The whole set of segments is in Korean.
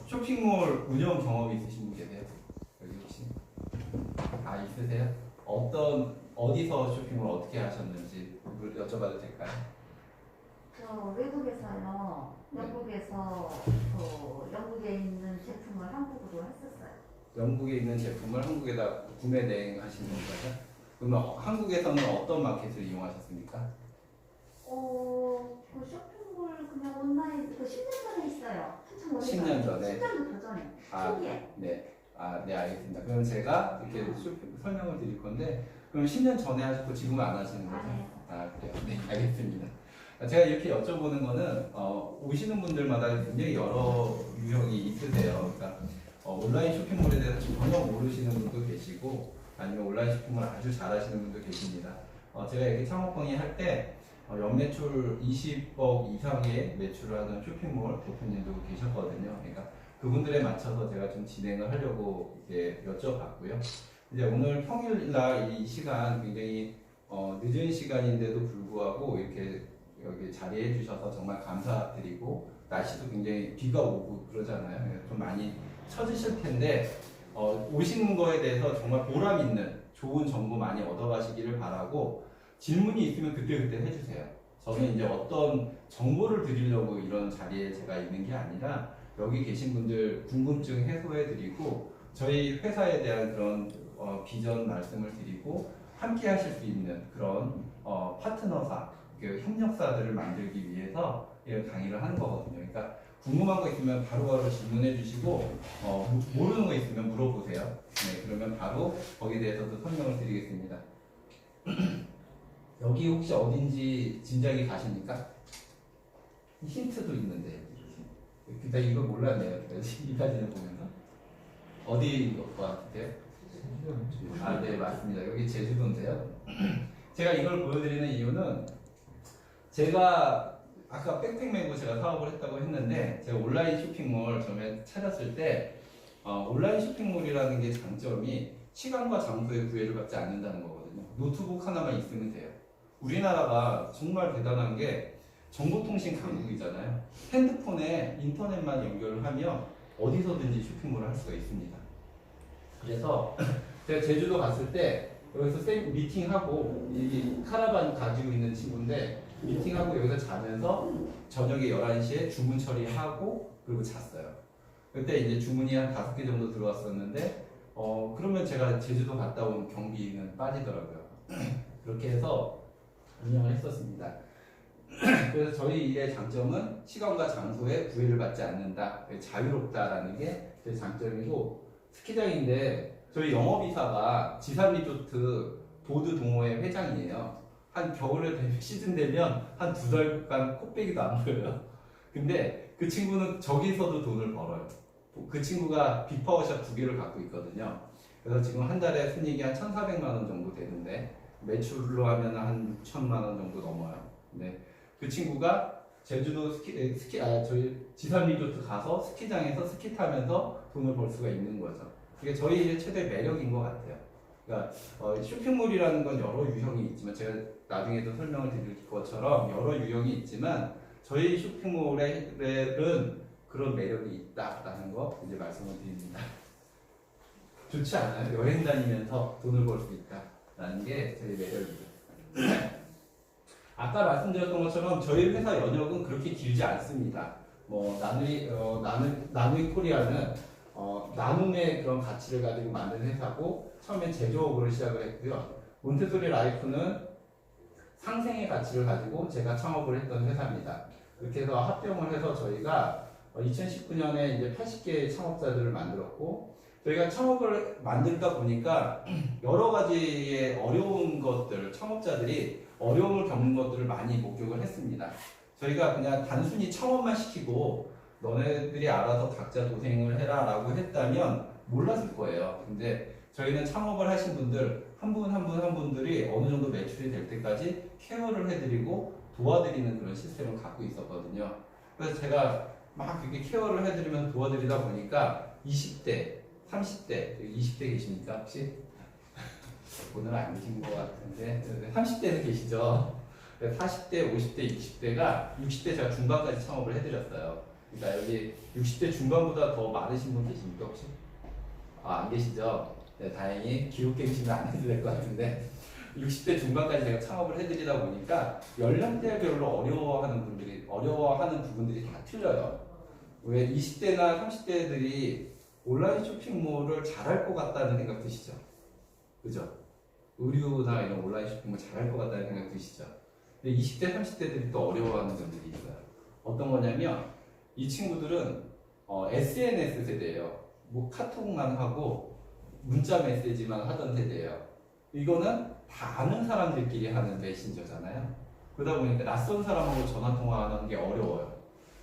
쇼핑몰 운영 경험이 있으신 분 계세요? 여기 혹시? 아, 있으세요? 어디서 쇼핑몰 어떻게 하셨는지 여쭤봐도 될까요? 저 외국에서요. 네. 영국에서 영국에 있는 제품을 한국으로 했었어요. 영국에 있는 제품을 한국에다 구매 대행하시는 거죠? 그러면 한국에서는 어떤 마켓을 이용하셨습니까? 그 쇼핑몰 그냥 온라인 그 10년 전에 있어요. 한참 오래 10년 전에? 10년도 더 전에. 초기에. 네. 네, 알겠습니다. 그럼 제가 이렇게 설명을 드릴 건데, 그럼 10년 전에 하셨고 지금은 안 하시는 거죠? 안 해요. 그래요? 네, 알겠습니다. 제가 이렇게 여쭤보는 거는, 오시는 분들마다 굉장히 여러 유형이 있으세요. 그러니까, 온라인 쇼핑몰에 대해서 전혀 모르시는 분도 계시고, 아니면 온라인 쇼핑몰 아주 잘하시는 분도 계십니다. 제가 여기 창업 강의할 때, 연매출 20억 이상의 매출을 하는 쇼핑몰 대표님도 계셨거든요. 그러니까 그분들에 맞춰서 제가 좀 진행을 하려고 이제 여쭤봤고요. 이제 오늘 평일날 이 시간 굉장히 늦은 시간인데도 불구하고 이렇게 여기 자리해 주셔서 정말 감사드리고, 날씨도 굉장히 비가 오고 그러잖아요. 좀 많이 처지실 텐데 오시는 거에 대해서 정말 보람 있는 좋은 정보 많이 얻어가시기를 바라고, 질문이 있으면 그때그때 해주세요. 저는 이제 어떤 정보를 드리려고 이런 자리에 제가 있는 게 아니라 여기 계신 분들 궁금증 해소해드리고 저희 회사에 대한 그런 비전 말씀을 드리고 함께 하실 수 있는 그런 파트너사, 협력사들을 만들기 위해서 이런 강의를 하는 거거든요. 그러니까 궁금한 거 있으면 바로바로 질문해 주시고 모르는 거 있으면 물어보세요. 네, 그러면 바로 거기에 대해서도 설명을 드리겠습니다. 여기 혹시 어딘지 짐작이 가십니까? 힌트도 있는데 나 이거 몰랐네요. 이 사진을 보면서 어디인 것 같아요? 네, 맞습니다. 여기 제주도인데요. 제가 이걸 보여드리는 이유는 제가 아까 백팩 메고 제가 사업을 했다고 했는데, 제가 온라인 쇼핑몰 처음에 찾았을 때 온라인 쇼핑몰이라는 게 장점이 시간과 장소에 구애를 받지 않는다는 거거든요. 노트북 하나만 있으면 돼요. 우리나라가 정말 대단한 게 정보통신 강국이잖아요. 핸드폰에 인터넷만 연결을 하면 어디서든지 쇼핑몰을 할 수가 있습니다. 그래서 제가 제주도 갔을 때 여기서 미팅하고, 이 카라반 가지고 있는 친구인데 미팅하고 여기서 자면서 저녁에 11시에 주문 처리하고 그리고 잤어요. 그때 이제 주문이 한 5개 정도 들어왔었는데 그러면 제가 제주도 갔다 온 경비는 빠지더라고요. 그렇게 해서 운영을 했었습니다. 그래서 저희 일의 장점은 시간과 장소에 구애를 받지 않는다, 자유롭다라는 게 제 장점이고, 스키장인데 저희 영업이사가 지산리조트 보드 동호회 회장이에요. 한 겨울에 시즌 되면 한 2달간 코빼기도 안 보여요. 근데 그 친구는 저기서도 돈을 벌어요. 그 친구가 빅파워샵 2개를 갖고 있거든요. 그래서 지금 한 달에 순이익이 한 1,400만 원 정도 되는데 매출로 하면 한 6천만 원 정도 넘어요. 네. 그 친구가 제주도 저희 지산 리조트 가서 스키장에서 스키 타면서 돈을 벌 수가 있는 거죠. 그게 저희의 최대 매력인 것 같아요. 그러니까 쇼핑몰이라는 건 여러 유형이 있지만, 제가 나중에도 설명을 드릴 것처럼 여러 유형이 있지만 저희 쇼핑몰에는 그런 매력이 있다라는 거 이제 말씀을 드립니다. 좋지 않아요? 여행 다니면서 돈을 벌 수 있다라는 게 저희 매력이죠. 아까 말씀드렸던 것처럼 저희 회사 연역은 그렇게 길지 않습니다. 나누이 코리아는 나눔의 그런 가치를 가지고 만든 회사고, 처음엔 제조업으로 시작을 했고요. 몬테소리 라이프는 상생의 가치를 가지고 제가 창업을 했던 회사입니다. 이렇게 해서 합병을 해서 저희가 2019년에 이제 80개의 창업자들을 만들었고, 저희가 창업을 만들다 보니까 여러 가지의 어려운 것들, 창업자들이 어려움을 겪는 것들을 많이 목격을 했습니다. 저희가 그냥 단순히 창업만 시키고 너네들이 알아서 각자 도생을 해라 라고 했다면 몰랐을 거예요. 근데 저희는 창업을 하신 분들 한 분 한 분들이 어느 정도 매출이 될 때까지 케어를 해드리고 도와드리는 그런 시스템을 갖고 있었거든요. 그래서 제가 막 그렇게 케어를 해드리면서 도와드리다 보니까 20대, 30대, 20대 계십니까 혹시? 오늘 안 계신 것 같은데 30대는 계시죠? 40대, 50대, 60대가 60대 제가 중반까지 창업을 해드렸어요. 그러니까 여기 60대 중반보다 더 많으신 분 계십니까 혹시? 안 계시죠? 네, 다행히 기록갱신을 안 해도 될 것 같은데 60대 중반까지 제가 창업을 해드리다 보니까 연령대별로 어려워하는 부분들이 다 틀려요. 왜 20대나 30대들이 온라인 쇼핑몰을 잘할 것 같다는 생각 드시죠? 그죠? 의류나 이런 온라인 쇼핑몰 잘할 것 같다는 생각 드시죠? 근데 20대, 30대들이 또 어려워하는 점들이 있어요. 어떤 거냐면 이 친구들은 SNS 세대예요. 뭐 카톡만 하고 문자 메시지만 하던 세대예요. 이거는 다 아는 사람들끼리 하는 메신저잖아요. 그러다 보니까 낯선 사람하고 전화 통화하는 게 어려워요.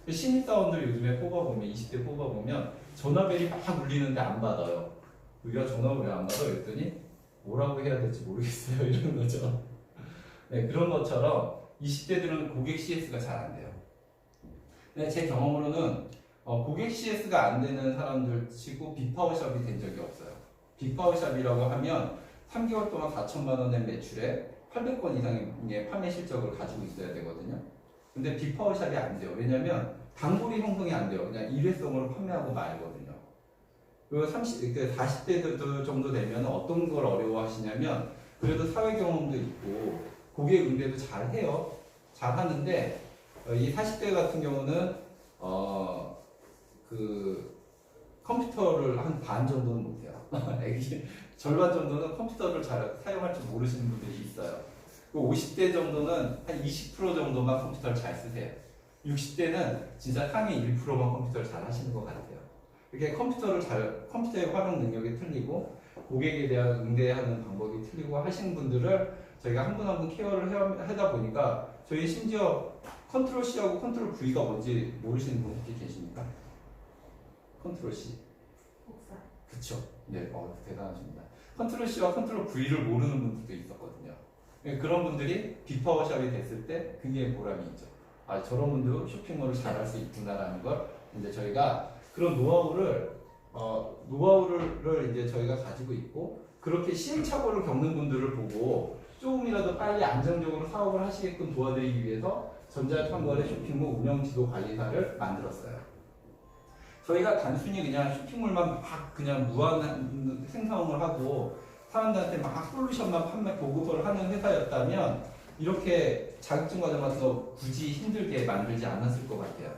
신입사원들 요즘에 뽑아보면 20대 뽑아보면 전화벨이 막 울리는데 안 받아요. 우리가 전화를 왜 안 받아? 그랬더니 뭐라고 해야 될지 모르겠어요. 이러는 거죠. 네, 그런 것처럼 20대들은 고객 CS가 잘 안 돼요. 근데 제 경험으로는 고객 CS가 안 되는 사람들 치고 빅파워샵이 된 적이 없어요. 빅파워샵이라고 하면 3개월 동안 4천만 원의 매출에 800건 이상의 판매 실적을 가지고 있어야 되거든요. 근데 빅파워샵이 안 돼요. 왜냐면 단골이 형성이 안 돼요. 그냥 일회성으로 판매하고 말거든요. 그리고 40대들 정도 되면 어떤 걸 어려워하시냐면 그래도 사회 경험도 있고 고객 응대도 잘 해요. 잘 하는데 이 40대 같은 경우는 그 컴퓨터를 한 반 정도는 못해요. 절반 정도는 컴퓨터를 잘 사용할 줄 모르시는 분들이 있어요. 50대 정도는 한 20% 정도만 컴퓨터를 잘 쓰세요. 60대는 진짜 상위 1%만 컴퓨터를 잘 하시는 것 같아요. 이렇게 컴퓨터의 활용 능력이 틀리고 고객에 대한 응대하는 방법이 틀리고 하시는 분들을 저희가 한 분 한 분 케어를 하다 보니까 저희 심지어 컨트롤 C하고 컨트롤 V가 뭔지 모르시는 분 혹시 계십니까? 컨트롤 C. 복사. 그쵸. 네, 대단하십니다. 컨트롤 C와 컨트롤 V를 모르는 분들도 있었거든요. 그런 분들이 빅파워샵이 됐을 때 굉장히 보람이 있죠. 저런 분들도 쇼핑몰을 잘할 수 있구나라는 걸 이제 저희가 그런 노하우를 이제 저희가 가지고 있고 그렇게 시행착오를 겪는 분들을 보고 조금이라도 빨리 안정적으로 사업을 하시게끔 도와드리기 위해서 전자창거래 쇼핑몰 운영지도관리사를 만들었어요. 저희가 단순히 그냥 쇼핑몰만 막 그냥 무한 생산을 하고 사람들한테 막 솔루션만 보급을 하는 회사였다면 이렇게 자격증 과정 같은 거 굳이 힘들게 만들지 않았을 것 같아요.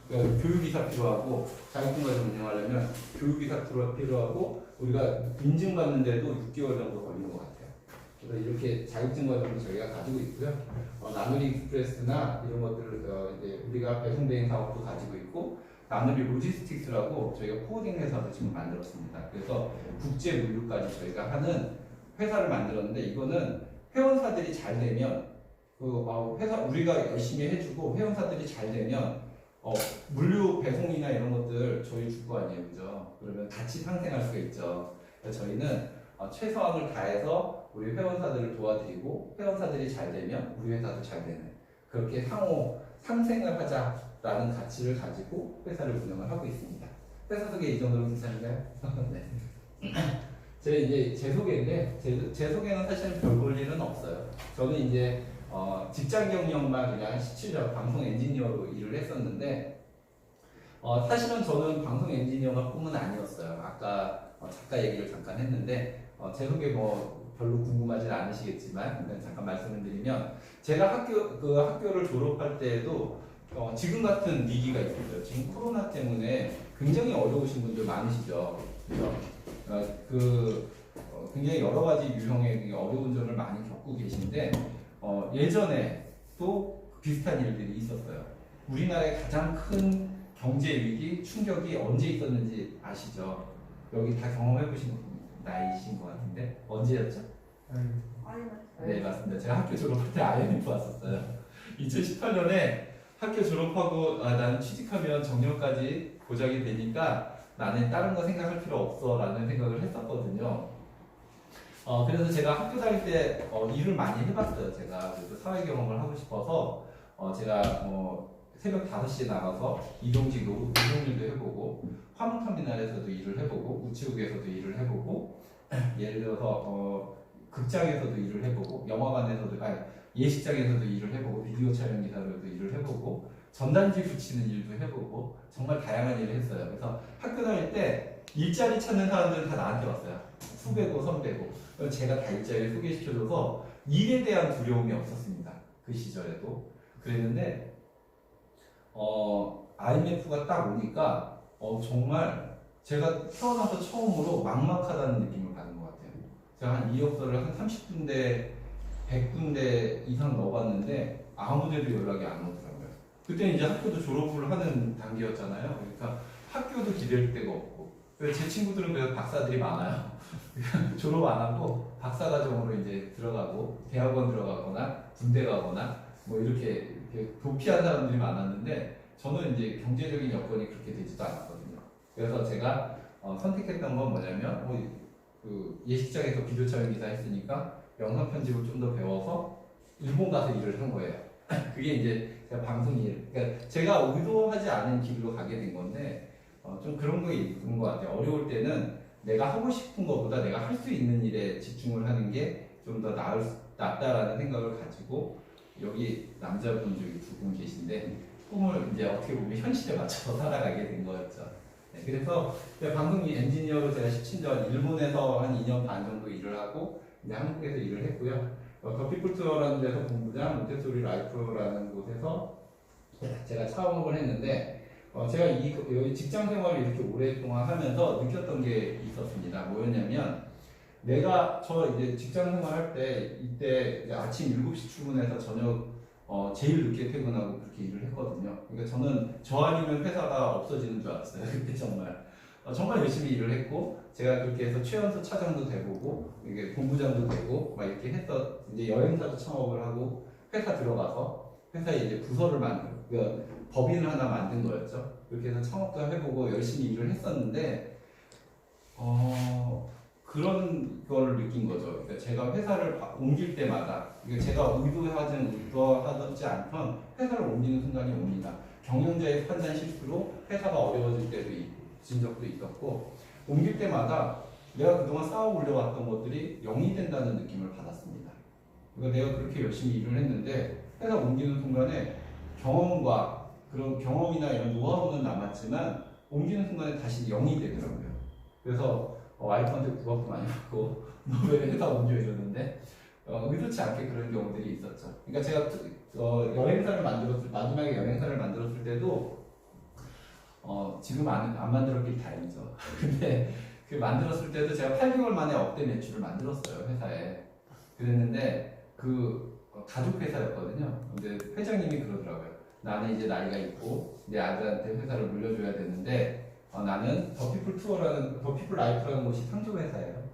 그러니까 교육이사 필요하고 자격증 과정 운영하려면 교육이사 필요하고 우리가 인증받는데도 6개월 정도 걸린 것 같아요. 그래서 이렇게 자격증 과정을 저희가 가지고 있고요. 나누리 익스프레스나 이런 것들을 이제 우리가 배송대행 사업도 가지고 있고 나누리 로지스틱스라고 저희가 코딩 회사도 지금 만들었습니다. 그래서 국제 물류까지 저희가 하는 회사를 만들었는데 이거는 회원사들이 잘 되면 우리가 열심히 해주고 회원사들이 잘 되면 물류 배송이나 이런 것들 저희 줄 거 아니에요, 그죠? 그러면 같이 상생할 수가 있죠. 그래서 저희는 최선을 다해서 우리 회원사들을 도와드리고 회원사들이 잘 되면 우리 회사도 잘 되는 그렇게 상호 상생을 하자라는 가치를 가지고 회사를 운영을 하고 있습니다. 회사 소개 이 정도로 괜찮은가요? 네. 제 소개인데 제 소개는 사실 별 볼 일은 없어요. 저는 이제 직장 경력만 그냥 17년 방송 엔지니어로 일을 했었는데 사실은 저는 방송 엔지니어가 꿈은 아니었어요. 아까 작가 얘기를 잠깐 했는데 제 소개 별로 궁금하진 않으시겠지만 잠깐 말씀을 드리면 제가 학교를 졸업할 때에도 지금 같은 위기가 있었어요. 지금 코로나 때문에 굉장히 어려우신 분들 많으시죠. 그래서 굉장히 여러 가지 유형의 어려운 점을 많이 겪고 계신데 예전에 또 비슷한 일들이 있었어요. 우리나라의 가장 큰 경제 위기, 충격이 언제 있었는지 아시죠? 여기 다 경험해보신 나이신 것 같은데 언제였죠? 네, 맞습니다. 제가 학교 졸업할 때 IMF 왔었어요. 2018년에 학교 졸업하고 나는 취직하면 정년까지 보장이 되니까 나는 다른 거 생각할 필요 없어 라는 생각을 했었거든요. 그래서 제가 학교 다닐 때 일을 많이 해봤어요. 제가 그래서 사회 경험을 하고 싶어서 제가 새벽 5시에 나가서 노동일도 해보고 화물터미널에서도 일을 해보고 우체국에서도 일을 해보고 예를 들어서 극장에서도 일을 해보고 영화관에서도 예식장에서도 일을 해보고 비디오 촬영 기사로도 일을 해보고 전단지 붙이는 일도 해보고 정말 다양한 일을 했어요. 그래서 학교 다닐 때 일자리 찾는 사람들은 다 나한테 왔어요. 후배고 선배고. 그래서 제가 다 일자리를 소개시켜줘서 일에 대한 두려움이 없었습니다. 그 시절에도. 그랬는데 IMF가 딱 오니까 정말 제가 태어나서 처음으로 막막하다는 느낌을 받은 것 같아요. 제가 한 이력서를 한 30군데, 100군데 이상 넣어봤는데 아무데도 연락이 안 오더라고요. 그때는 이제 학교도 졸업을 하는 단계였잖아요. 그러니까 학교도 기댈 데가 없고. 그래서 제 친구들은 그래서 박사들이 많아요. 졸업 안 하고 박사 과정으로 이제 들어가고 대학원 들어가거나 군대 가거나 뭐 이렇게 도피한 사람들이 많았는데 저는 이제 경제적인 여건이 그렇게 되지도 않았거든요. 그래서 제가 선택했던 건 뭐냐면 그 예식장에서 비디오 촬영 기사 했으니까 영상 편집을 좀 더 배워서 일본 가서 일을 한 거예요. 그게 이제 제가 방송 일, 그러니까 제가 의도하지 않은 길로 가게 된 건데 좀 그런 게 있는 것 같아요. 어려울 때는 내가 하고 싶은 것보다 내가 할 수 있는 일에 집중을 하는 게 좀 더 낫다라는 생각을 가지고 여기 남자분 중에 두 분 계신데 꿈을 이제 어떻게 보면 현실에 맞춰서 살아가게 된 거였죠. 네, 그래서 방송 엔지니어로 제가 17년 일본에서 한 2년 반 정도 일을 하고 이제 한국에서 일을 했고요. 더피플투어라는 데서 본부장, 몬테소리 라이프라는 곳에서 제가 창업을 했는데 제가 여기 직장 생활을 이렇게 오랫동안 하면서 느꼈던 게 있었습니다. 뭐였냐면 저 이제 직장 생활할 때 이때 이제 아침 7시 출근해서 저녁 제일 늦게 퇴근하고 그렇게 일을 했거든요. 그러니까 저는 저 아니면 회사가 없어지는 줄 알았어요. 그때 정말 열심히 일을 했고 제가 그렇게 해서 최연소 차장도 돼보고 이게 본부장도 되고 막 이렇게 해서 이제 여행사도 창업을 하고 회사 들어가서 회사에 이제 부서를 법인을 하나 만든 거였죠. 그렇게 해서 창업도 해보고 열심히 일을 했었는데 그런 걸 느낀 거죠. 그러니까 제가 회사를 옮길 때마다 제가 의도하지 않던 회사를 옮기는 순간이 옵니다. 경영자의 판단 실수로 회사가 어려워질 때도 진 적도 있었고 옮길 때마다 내가 그동안 쌓아 올려왔던 것들이 0이 된다는 느낌을 받았습니다. 그러니까 내가 그렇게 열심히 일을 했는데 회사 옮기는 순간에 경험과 그런 경험이나 이런 노하우는 남았지만 옮기는 순간에 다시 0이 되더라고요. 그래서 와이프한테 구박도 많이 받고 너 왜 회사 옮겨 이러는데 의도치 않게 그런 경우들이 있었죠. 그러니까 제가 마지막에 여행사를 만들었을 때도 지금 안 만들었길 다행이죠. 근데 그 만들었을 때도 제가 8개월 만에 억대 매출을 만들었어요, 회사에. 그랬는데 가족 회사였거든요. 근데 회장님이 그러더라고요. 나는 이제 나이가 있고 내 아들한테 회사를 물려줘야 되는데 나는 더피플 라이프라는 곳이 상조 회사예요.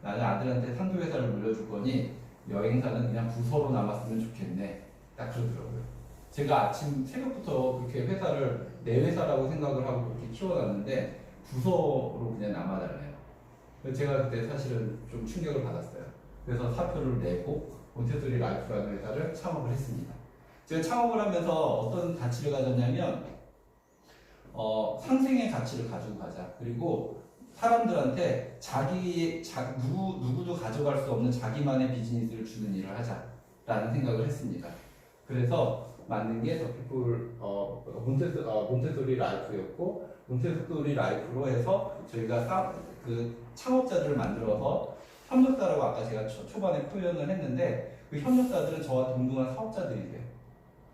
나는 아들한테 상조 회사를 물려줄 거니 여행사는 그냥 부서로 남았으면 좋겠네. 딱 그러더라고요. 제가 아침 새벽부터 그렇게 회사를 내 회사라고 생각을 하고 그렇게 키워놨는데 부서로 그냥 남아달래요. 그래서 제가 그때 사실은 좀 충격을 받았어요. 그래서 사표를 내고 몬테소리 라이프라는 회사를 창업을 했습니다. 제가 창업을 하면서 어떤 가치를 가졌냐면 상생의 가치를 가지고 가자. 그리고 사람들한테 누구도 가져갈 수 없는 자기만의 비즈니스를 주는 일을 하자라는 생각을 했습니다. 그래서 만든 게 몬테소리 라이프였고 몬테소리 라이프로 해서 저희가 창업자들을 만들어서 협력사라고 아까 제가 초반에 표현을 했는데 그 협력사들은 저와 동등한 사업자들이세요.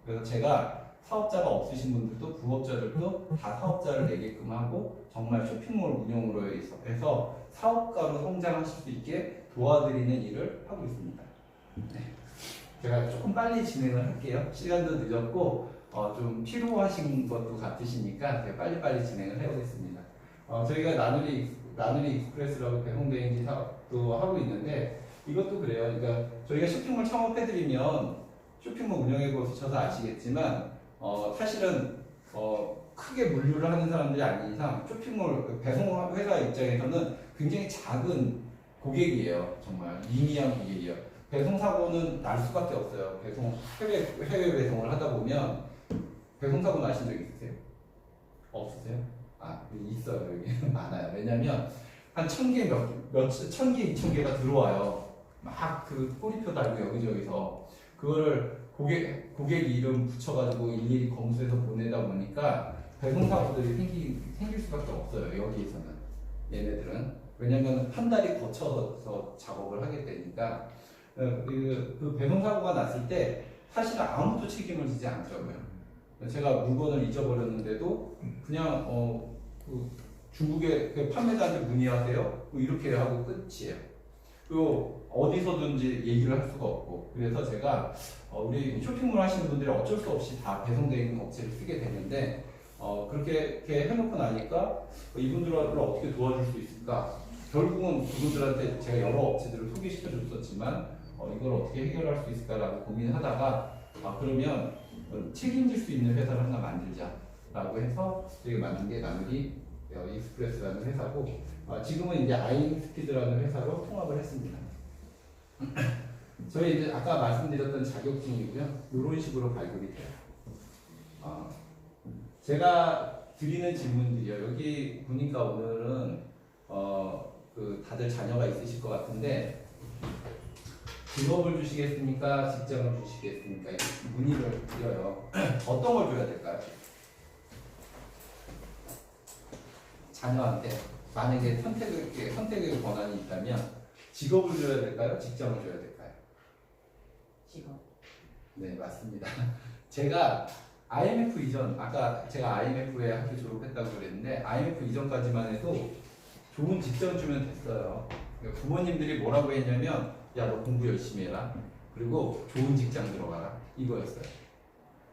그래서 제가 사업자가 없으신 분들도 부업자들도 다 사업자를 내게끔 하고 정말 쇼핑몰 운영으로 해서 사업가로 성장하실 수 있게 도와드리는 일을 하고 있습니다. 네. 제가 조금 빨리 진행을 할게요. 시간도 늦었고 좀 피로하신 것도 같으시니까 제가 빨리빨리 진행을 해보겠습니다. 저희가 나누리 익스프레스라고 배송대행지 사업도 하고 있는데 이것도 그래요. 그러니까 저희가 쇼핑몰 창업해드리면 쇼핑몰 운영해 보셔서 아시겠지만 사실은 크게 물류를 하는 사람들이 아닌 이상 쇼핑몰 배송 회사 입장에서는 굉장히 작은 고객이에요. 정말 미미한 고객이에요. 배송 사고는 날 수밖에 없어요. 해외 배송을 하다 보면 배송 사고 나신 적 있으세요? 없으세요? 있어요. 여기 많아요. 왜냐면 한 1000개 1000개 2000개가 들어와요. 막 그 꼬리표 달고 여기저기서 그거를 고객 이름 붙여가지고 일일이 검수해서 보내다 보니까 배송사고들이 생길 수밖에 없어요. 여기에서는 얘네들은 왜냐면 한 달이 거쳐서 작업을 하게 되니까 그 배송사고가 났을 때 사실 아무도 책임을 지지 않더라고요. 제가 물건을 잊어버렸는데도 그냥 그 중국의 그 판매자한테 문의하세요. 이렇게 하고 끝이에요. 그리고 어디서든지 얘기를 할 수가 없고 그래서 제가 우리 쇼핑몰 하시는 분들이 어쩔 수 없이 다 배송되어 있는 업체를 쓰게 되는데 그렇게 해놓고 나니까 이분들을 어떻게 도와줄 수 있을까? 결국은 그분들한테 제가 여러 업체들을 소개시켜 줬었지만 이걸 어떻게 해결할 수 있을까라고 고민하다가 그러면 책임질 수 있는 회사를 하나 만들자라고 해서 저희가 만든 게 나누리 익스프레스라는 회사고 지금은 이제 아이스피드라는 회사로 통합을 했습니다. 저희 이제 아까 말씀드렸던 자격증이고요. 이런 식으로 발급이 돼요. 제가 드리는 질문들이요. 여기 보니까 오늘은 그 다들 자녀가 있으실 것 같은데 직업을 주시겠습니까? 직장을 주시겠습니까? 이렇게 문의를 드려요. 어떤 걸 줘야 될까요? 자녀한테 만약에 선택의 권한이 있다면 직업을 줘야 될까요? 직장을 줘야 될까요? 직업. 네, 맞습니다. 제가 IMF 이전, 아까 제가 IMF에 학교 졸업했다고 그랬는데 IMF 이전까지만 해도 좋은 직장 주면 됐어요. 그러니까 부모님들이 뭐라고 했냐면 야, 너 공부 열심히 해라. 그리고 좋은 직장 들어가라. 이거였어요.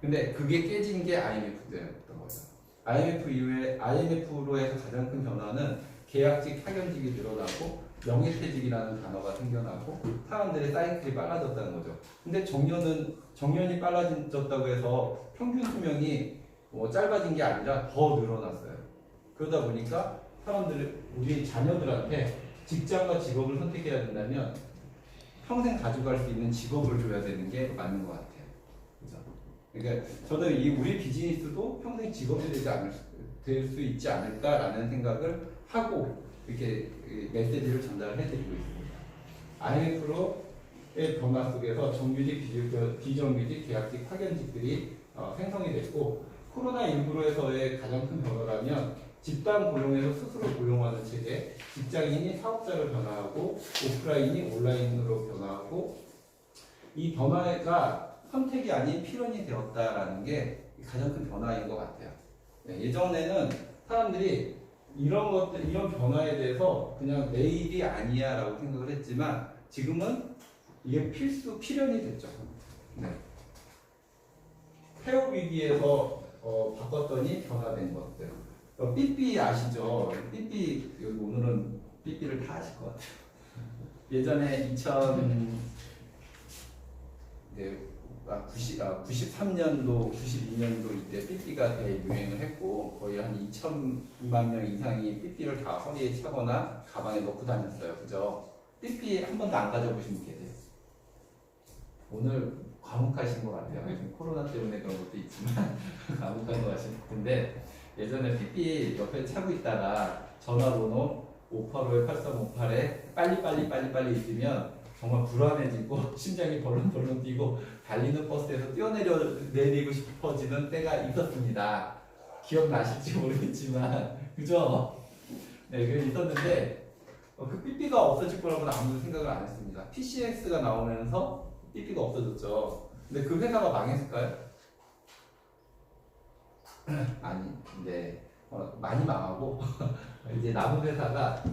근데 그게 깨진 게 IMF 때였던 거죠. IMF 이후에 IMF로 해서 가장 큰 변화는 계약직, 파견직이 늘어나고 명예퇴직이라는 단어가 생겨나고 사람들의 사이클이 빨라졌다는 거죠. 근데 정년이 빨라졌다고 해서 평균 수명이 짧아진 게 아니라 더 늘어났어요. 그러다 보니까 우리 자녀들한테 직장과 직업을 선택해야 된다면 평생 가져갈 수 있는 직업을 줘야 되는 게 맞는 것 같아요. 그죠? 그러니까 저는 우리 비즈니스도 평생 직업이 될 수 있지 않을까라는 생각을 하고 이렇게 메시지를 전달을 해드리고 있습니다. IMF로의 변화 속에서 정규직, 비정규직, 계약직, 파견직들이 생성이 됐고 코로나19로 해서의 가장 큰 변화라면 집단 고용에서 스스로 고용하는 체제, 직장인이 사업자로 변화하고 오프라인이 온라인으로 변화하고 이 변화가 선택이 아닌 필연이 되었다라는 게 가장 큰 변화인 것 같아요. 네, 예전에는 사람들이 이런 변화에 대해서 그냥 내 일이 아니야 라고 생각을 했지만 지금은 이게 필연이 됐죠. 네. 폐업 위기에서 바꿨더니 변화된 것들. 삐삐 아시죠? 삐삐, 여기 오늘은 삐삐를 다 아실 것 같아요. 예전에 93년도, 92년도 이때 삐삐가 대유행을 했고 거의 한 2천만 명 이상이 삐삐를 다 허리에 차거나 가방에 넣고 다녔어요. 그죠? 삐삐 한 번도 안 가져보신 분 계세요? 오늘 과묵하신 것 같아요. 지금 코로나 때문에 그런 것도 있지만 과묵한 것 같은데 예전에 삐삐 옆에 차고 있다가 전화번호 585-8358에 빨리 있으면 정말 불안해지고 심장이 벌렁벌렁 뛰고 달리는 버스에서 내리고 싶어지는 때가 있었습니다. 기억나실지 모르겠지만 그죠? 네, 그게 있었는데 그 삐삐가 없어질 거라고는 아무도 생각을 안 했습니다. PCX가 나오면서 삐삐가 없어졌죠. 근데 그 회사가 망했을까요? 아니, 근데 많이 망하고 이제 남은 회사가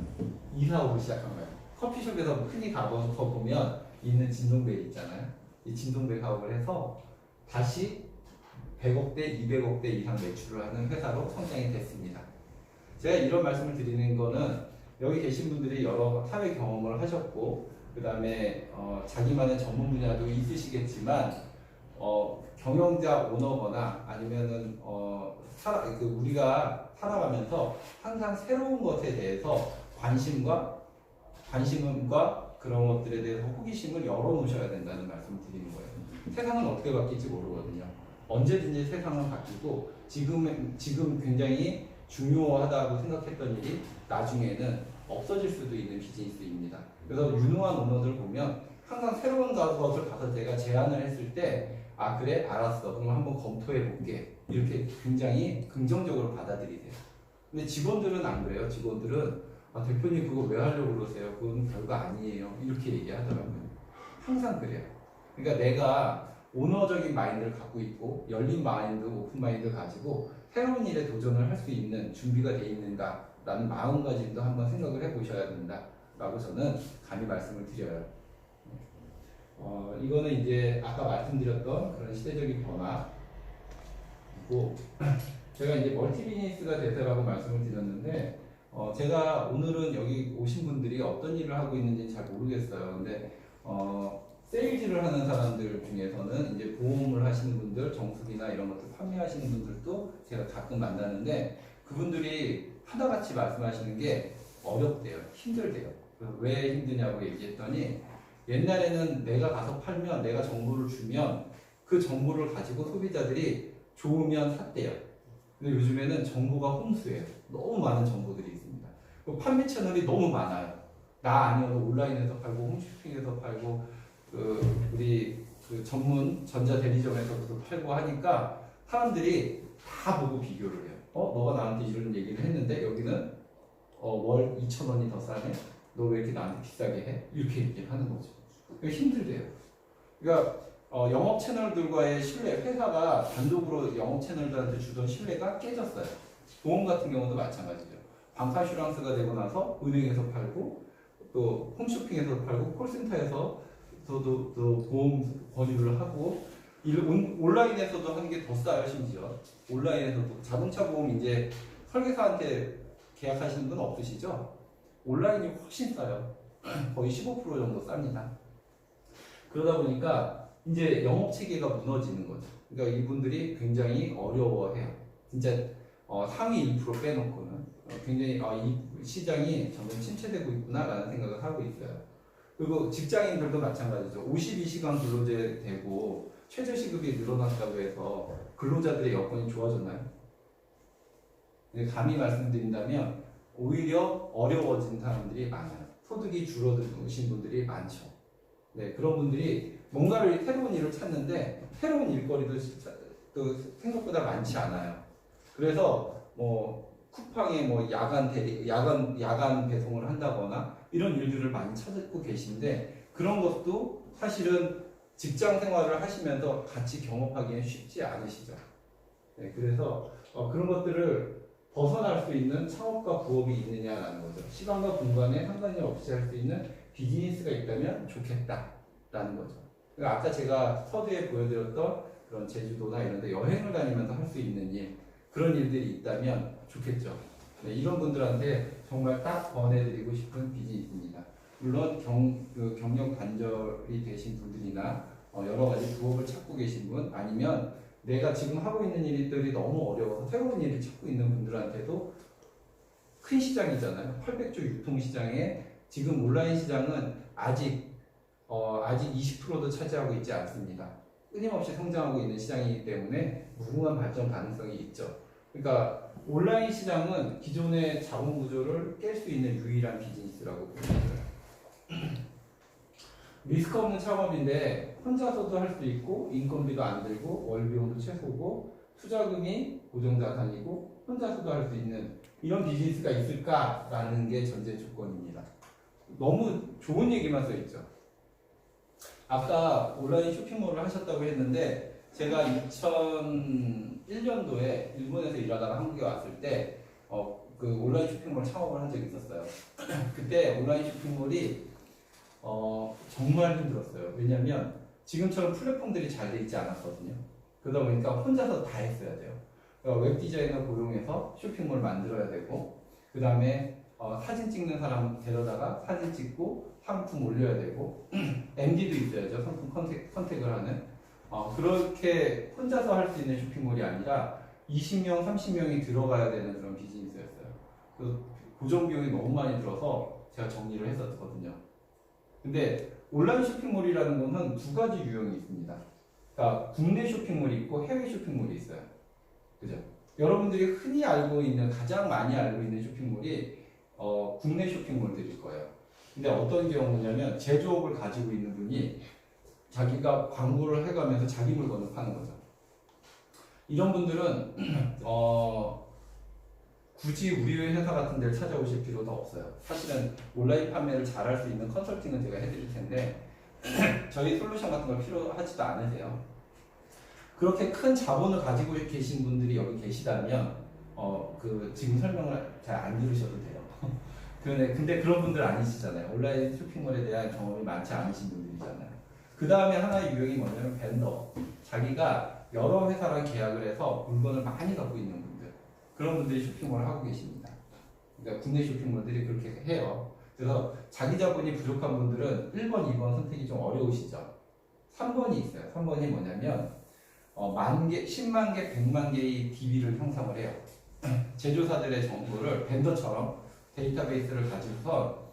이사 오기 시작한 거예요. 커피숍에서 흔히 가서 보면 있는 진동벨 있잖아요. 이 진동벨 사업을 해서 다시 100억대, 200억대 이상 매출을 하는 회사로 성장이 됐습니다. 제가 이런 말씀을 드리는 거는 여기 계신 분들이 여러 사회 경험을 하셨고 그 다음에 자기만의 전문 분야도 있으시겠지만 경영자 오너거나 아니면은 우리가 살아가면서 항상 새로운 것에 대해서 관심과 그런 것들에 대해서 호기심을 열어놓으셔야 된다는 말씀을 드리는 거예요. 세상은 어떻게 바뀔지 모르거든요. 언제든지 세상은 바뀌고 지금 굉장히 중요하다고 생각했던 일이 나중에는 없어질 수도 있는 비즈니스입니다. 그래서 유능한 오너들 보면 항상 새로운 것을 가서 제가 제안을 했을 때 아 그래? 알았어. 그럼 한번 검토해 볼게. 이렇게 굉장히 긍정적으로 받아들이세요. 근데 직원들은 안 그래요. 직원들은 아, 대표님 그거 왜 하려고 그러세요? 그건 별거 아니에요. 이렇게 얘기하더라고요. 항상 그래요. 그러니까 내가 오너적인 마인드를 갖고 있고 열린 마인드, 오픈 마인드를 가지고 새로운 일에 도전을 할 수 있는 준비가 돼 있는가라는 마음가짐도 한번 생각을 해보셔야 된다라고 저는 감히 말씀을 드려요. 이거는 이제 아까 말씀드렸던 그런 시대적인 변화이고 제가 이제 멀티 비즈니스가 대세라고 말씀을 드렸는데 제가 오늘은 여기 오신 분들이 어떤 일을 하고 있는지 잘 모르겠어요. 근데 세일즈를 하는 사람들 중에서는 이제 보험을 하시는 분들, 정수기나 이런 것들 판매하시는 분들도 제가 가끔 만나는데 그분들이 하나같이 말씀하시는 게 어렵대요. 힘들대요. 왜 힘드냐고 얘기했더니 옛날에는 내가 가서 팔면 내가 정보를 주면 그 정보를 가지고 소비자들이 좋으면 샀대요. 근데 요즘에는 정보가 홍수예요. 너무 많은 정보들이 있습니다. 판매 채널이 너무 많아요. 나 아니어도 온라인에서 팔고 홈쇼핑에서 팔고 우리 전문 전자 대리점에서도 팔고 하니까 사람들이 다 보고 비교를 해요. 너가 나한테 이런 얘기를 했는데 여기는 월 2,000원이 더 싸네. 너 왜 이렇게 나한테 비싸게 해? 이렇게 얘기를 하는 거죠. 그러니까 힘들대요. 그러니까 영업 채널들과의 신뢰, 회사가 단독으로 영업 채널들한테 주던 신뢰가 깨졌어요. 보험 같은 경우도 마찬가지죠. 방카슈랑스가 되고 나서 은행에서 팔고 또 홈쇼핑에서 팔고 콜센터에서도 또 보험 권유를 하고 온라인에서도 하는 게 더 싸요. 심지어 온라인에서도 자동차 보험 이제 설계사한테 계약하시는 분 없으시죠? 온라인이 훨씬 싸요. 거의 15% 정도 쌉니다. 그러다 보니까 이제 영업 체계가 무너지는 거죠. 그러니까 이분들이 굉장히 어려워해요. 진짜 상위 1% 빼놓고는 굉장히 이 시장이 점점 침체되고 있구나라는 생각을 하고 있어요. 그리고 직장인들도 마찬가지죠. 52시간 근로제 되고 최저시급이 늘어났다고 해서 근로자들의 여건이 좋아졌나요? 감히 말씀드린다면 오히려 어려워진 사람들이 많아요. 소득이 줄어드신 분들이 많죠. 네, 그런 분들이 뭔가를 새로운 일을 찾는데 새로운 일거리도 또 생각보다 많지 않아요. 그래서 뭐 쿠팡에 뭐 야간 배송을 한다거나 이런 일들을 많이 찾고 계신데 그런 것도 사실은 직장 생활을 하시면서 같이 경험하기는 쉽지 않으시죠. 네, 그래서 그런 것들을 벗어날 수 있는 창업과 부업이 있느냐라는 거죠. 시간과 공간에 상관이 없이 할 수 있는 비즈니스가 있다면 좋겠다라는 거죠. 그러니까 아까 제가 서두에 보여드렸던 그런 제주도나 이런 데 여행을 다니면서 할 수 있는 일, 그런 일들이 있다면 좋겠죠. 네, 이런 분들한테 정말 딱 권해드리고 싶은 비즈니스입니다. 물론 경력 단절이 되신 분들이나 여러 가지 부업을 찾고 계신 분 아니면 내가 지금 하고 있는 일들이 너무 어려워서 새로운 일을 찾고 있는 분들한테도 큰 시장이잖아요. 800조 유통시장에 지금 온라인 시장은 아직 20%도 차지하고 있지 않습니다. 끊임없이 성장하고 있는 시장이기 때문에 무궁한 발전 가능성이 있죠. 그러니까 온라인 시장은 기존의 자본 구조를 깰 수 있는 유일한 비즈니스라고 봅니다. 리스크 없는 창업인데 혼자서도 할 수 있고 인건비도 안 들고 월비용도 최소고 투자금이 고정자산이고 혼자서도 할 수 있는 이런 비즈니스가 있을까라는 게 전제 조건입니다. 너무 좋은 얘기만 써 있죠. 아까 온라인 쇼핑몰을 하셨다고 했는데 제가 2001년도에 일본에서 일하다가 한국에 왔을 때 그 온라인 쇼핑몰 창업을 한 적이 있었어요. 그때 온라인 쇼핑몰이 정말 힘들었어요. 왜냐면 지금처럼 플랫폼들이 잘 돼 있지 않았거든요. 그러다 보니까 혼자서 다 했어야 돼요. 그러니까 웹 디자이너 고용해서 쇼핑몰 만들어야 되고 그 다음에 사진 찍는 사람 데려다가 사진 찍고 상품 올려야 되고 MD도 있어야죠. 상품 컨택을 하는 그렇게 혼자서 할 수 있는 쇼핑몰이 아니라 20명, 30명이 들어가야 되는 그런 비즈니스였어요. 그 고정 비용이 너무 많이 들어서 제가 정리를 했었거든요. 근데 온라인 쇼핑몰이라는 거는 두 가지 유형이 있습니다. 그러니까 국내 쇼핑몰이 있고 해외 쇼핑몰이 있어요. 그죠? 여러분들이 흔히 알고 있는, 가장 많이 알고 있는 쇼핑몰이 국내 쇼핑몰들일 거예요. 근데 어떤 경우냐면 제조업을 가지고 있는 분이 자기가 광고를 해가면서 자기 물건을 파는 거죠. 이런 분들은 굳이 우리 회사 같은 데를 찾아오실 필요도 없어요. 사실은 온라인 판매를 잘할 수 있는 컨설팅은 제가 해드릴 텐데 저희 솔루션 같은 걸 필요하지도 않으세요. 그렇게 큰 자본을 가지고 계신 분들이 여기 계시다면 지금 설명을 잘 안 들으셔도 돼요. 근데 그런 분들 아니시잖아요. 온라인 쇼핑몰에 대한 경험이 많지 않으신 분들이잖아요. 그 다음에 하나의 유형이 뭐냐면 벤더. 자기가 여러 회사랑 계약을 해서 물건을 많이 갖고 있는 분들. 그런 분들이 쇼핑몰을 하고 계십니다. 그러니까 국내 쇼핑몰들이 그렇게 해요. 그래서 자기 자본이 부족한 분들은 1번, 2번 선택이 좀 어려우시죠. 3번이 있어요. 3번이 뭐냐면 10만 개, 100만 개의 DB를 형성을 해요. 제조사들의 정보를 벤더처럼 데이터베이스를 가지고서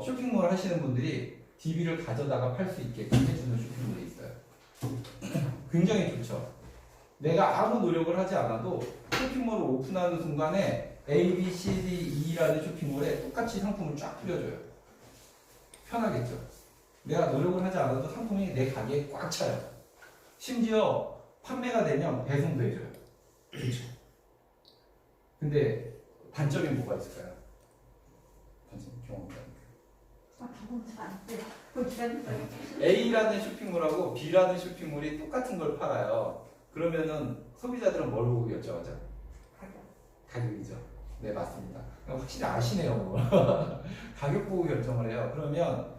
쇼핑몰을 하시는 분들이 DB를 가져다가 팔 수 있게끔 해주는 쇼핑몰이 있어요. 굉장히 좋죠. 내가 아무 노력을 하지 않아도 쇼핑몰을 오픈하는 순간에 A, B, C, D, E라는 쇼핑몰에 똑같이 상품을 쫙 뿌려줘요. 편하겠죠. 내가 노력을 하지 않아도 상품이 내 가게에 꽉 차요. 심지어 판매가 되면 배송도 해줘요. 그렇죠. 근데 단점이 뭐가 있을까요? 경험자. A라는 쇼핑몰하고 B라는 쇼핑몰이 똑같은 걸 팔아요. 그러면은 소비자들은 뭘 보고 결정하죠? 가격이죠. 네, 맞습니다. 확실히 아시네요. 가격 보고 결정을 해요. 그러면